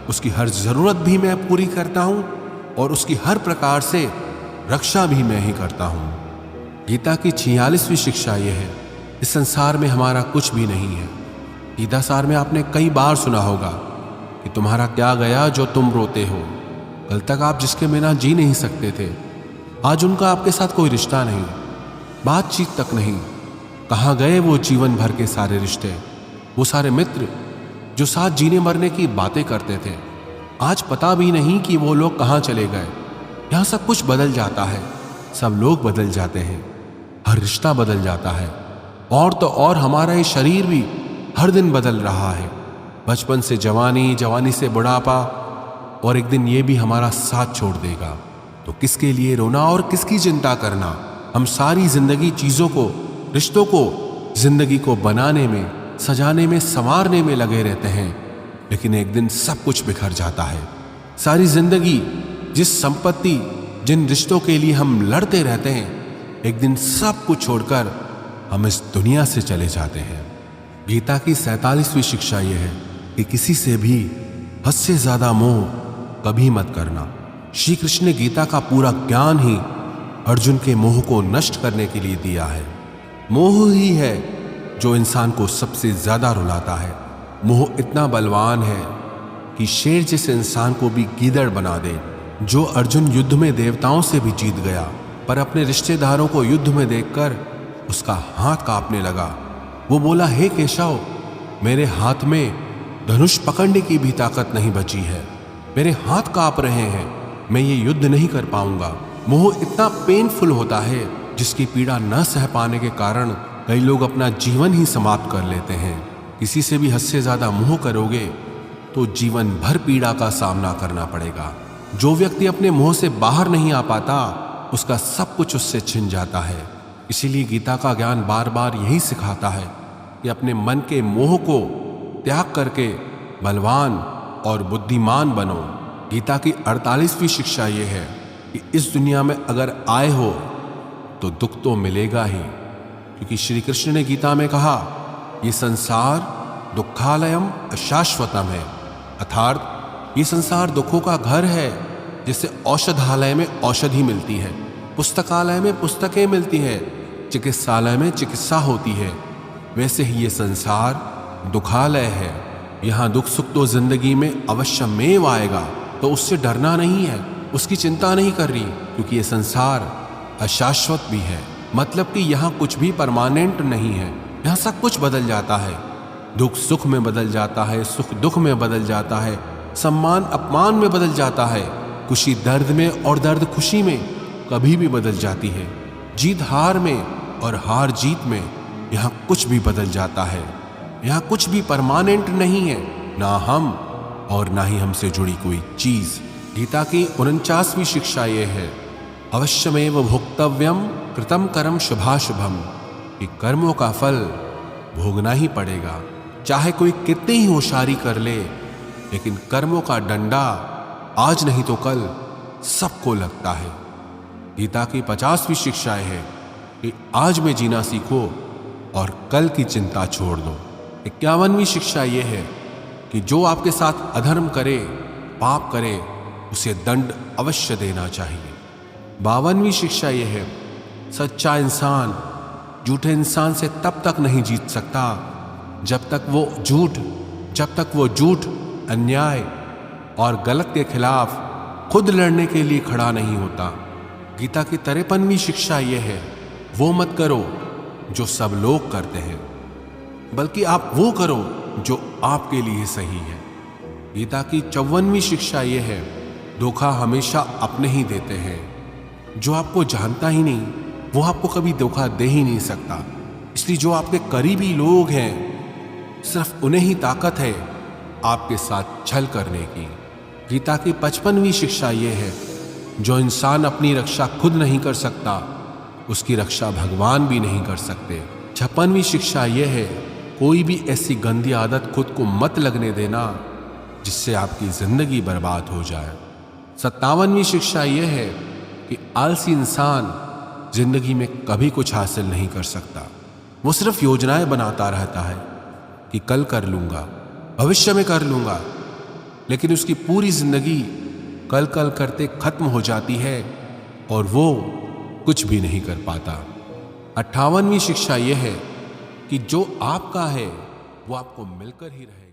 उसकी हर जरूरत भी मैं पूरी करता हूँ और उसकी हर प्रकार से रक्षा भी मैं ही करता हूँ। गीता की 46वीं शिक्षा यह है, इस संसार में हमारा कुछ भी नहीं है। गीता सार में आपने कई बार सुना होगा कि तुम्हारा क्या गया जो तुम रोते हो। कल तक आप जिसके बिना जी नहीं सकते थे, आज उनका आपके साथ कोई रिश्ता नहीं, बातचीत तक नहीं। कहाँ गए वो जीवन भर के सारे रिश्ते, वो सारे मित्र जो साथ जीने मरने की बातें करते थे। आज पता भी नहीं कि वो लोग कहाँ चले गए। यहाँ सब कुछ बदल जाता है, सब लोग बदल जाते हैं, हर रिश्ता बदल जाता है, और तो और हमारा ये शरीर भी हर दिन बदल रहा है। बचपन से जवानी, जवानी से बुढ़ापा, और एक दिन ये भी हमारा साथ छोड़ देगा। तो किसके लिए रोना और किसकी चिंता करना। हम सारी जिंदगी चीजों को, रिश्तों को, जिंदगी को बनाने में, सजाने में, संवारने में लगे रहते हैं, लेकिन एक दिन सब कुछ बिखर जाता है। सारी जिंदगी जिस संपत्ति, जिन रिश्तों के लिए हम लड़ते रहते हैं, एक दिन सब कुछ छोड़कर हम इस दुनिया से चले जाते हैं। गीता की 47वीं शिक्षा यह है कि किसी से भी हद से ज्यादा मोह कभी मत करना। श्री कृष्ण ने गीता का पूरा ज्ञान ही अर्जुन के मोह को नष्ट करने के लिए दिया है। मोह ही है जो इंसान को सबसे ज्यादा रुलाता है। मोह इतना बलवान है कि शेर जैसे इंसान को भी गीदड़ बना दे। जो अर्जुन युद्ध में देवताओं से भी जीत गया, पर अपने रिश्तेदारों को युद्ध में देखकर उसका हाथ कांपने लगा। वो बोला, हे केशव, मेरे हाथ में धनुष पकड़ने की भी ताकत नहीं बची है, मेरे हाथ कांप रहे हैं, मैं ये युद्ध नहीं कर पाऊंगा। मोह इतना पेनफुल होता है जिसकी पीड़ा न सह पाने के कारण कई लोग अपना जीवन ही समाप्त कर लेते हैं। किसी से भी हद से ज्यादा मोह करोगे तो जीवन भर पीड़ा का सामना करना पड़ेगा। जो व्यक्ति अपने मोह से बाहर नहीं आ पाता, उसका सब कुछ उससे छिन जाता है। इसीलिए गीता का ज्ञान बार बार यही सिखाता है कि अपने मन के मोह को त्याग करके बलवान और बुद्धिमान बनो। गीता की 48वीं शिक्षा यह है कि इस दुनिया में अगर आए हो तो दुख तो मिलेगा ही, क्योंकि श्री कृष्ण ने गीता में कहा, ये संसार दुखालयम अशाश्वतम है, अर्थात ये संसार दुखों का घर है। जिससे औषधालय में औषधि मिलती है, पुस्तकालय में पुस्तकें मिलती है, चिकित्सालय में चिकित्सा होती है, वैसे ही ये संसार दुखालय है। यहाँ दुख सुख तो जिंदगी में अवश्यमेव आएगा, तो उससे डरना नहीं है, उसकी चिंता नहीं कर रही, क्योंकि ये संसार अशाश्वत भी है। मतलब कि यहाँ कुछ भी परमानेंट नहीं है, यहाँ सब कुछ बदल जाता है। दुख सुख में बदल जाता है, सुख दुख में बदल जाता है, सम्मान अपमान में बदल जाता है, खुशी दर्द में और दर्द खुशी में कभी भी बदल जाती है। जीत हार में और हार जीत में यहाँ कुछ भी बदल जाता है। यहाँ कुछ भी परमानेंट नहीं है, ना हम और ना ही हमसे जुड़ी कोई चीज। गीता की 49वीं शिक्षा ये है, अवश्यमेव भोक्तव्यम कृतम कर्म शुभाशुभम, कि कर्मों का फल भोगना ही पड़ेगा। चाहे कोई कितनी ही होशियारी कर ले, लेकिन कर्मों का डंडा आज नहीं तो कल सबको लगता है। गीता की 50वीं शिक्षा है कि आज में जीना सीखो और कल की चिंता छोड़ दो। 51वीं शिक्षा यह है कि जो आपके साथ अधर्म करे, पाप करे, उसे दंड अवश्य देना चाहिए। 52वीं शिक्षा यह है सच्चा इंसान झूठे इंसान से तब तक नहीं जीत सकता जब तक वो झूठ, अन्याय और गलत के खिलाफ खुद लड़ने के लिए खड़ा नहीं होता। गीता की 53वीं शिक्षा यह है, वो मत करो जो सब लोग करते हैं, बल्कि आप वो करो जो आपके लिए सही है। गीता की 54वीं शिक्षा यह है, धोखा हमेशा अपने ही देते हैं। जो आपको जानता ही नहीं वो आपको कभी धोखा दे ही नहीं सकता। इसलिए जो आपके करीबी लोग हैं, सिर्फ उन्हें ही ताकत है आपके साथ छल करने की। गीता की 55वीं शिक्षा यह है, जो इंसान अपनी रक्षा खुद नहीं कर सकता उसकी रक्षा भगवान भी नहीं कर सकते। 56वीं शिक्षा यह है, कोई भी ऐसी गंदी आदत खुद को मत लगने देना जिससे आपकी जिंदगी बर्बाद हो जाए। 57वीं शिक्षा यह है कि आलसी इंसान जिंदगी में कभी कुछ हासिल नहीं कर सकता। वो सिर्फ योजनाएं बनाता रहता है कि कल कर लूंगा, भविष्य में कर लूंगा, लेकिन उसकी पूरी जिंदगी कल कल करते खत्म हो जाती है और वो कुछ भी नहीं कर पाता। 58वीं शिक्षा यह है कि जो आपका है वो आपको मिलकर ही रहेगा।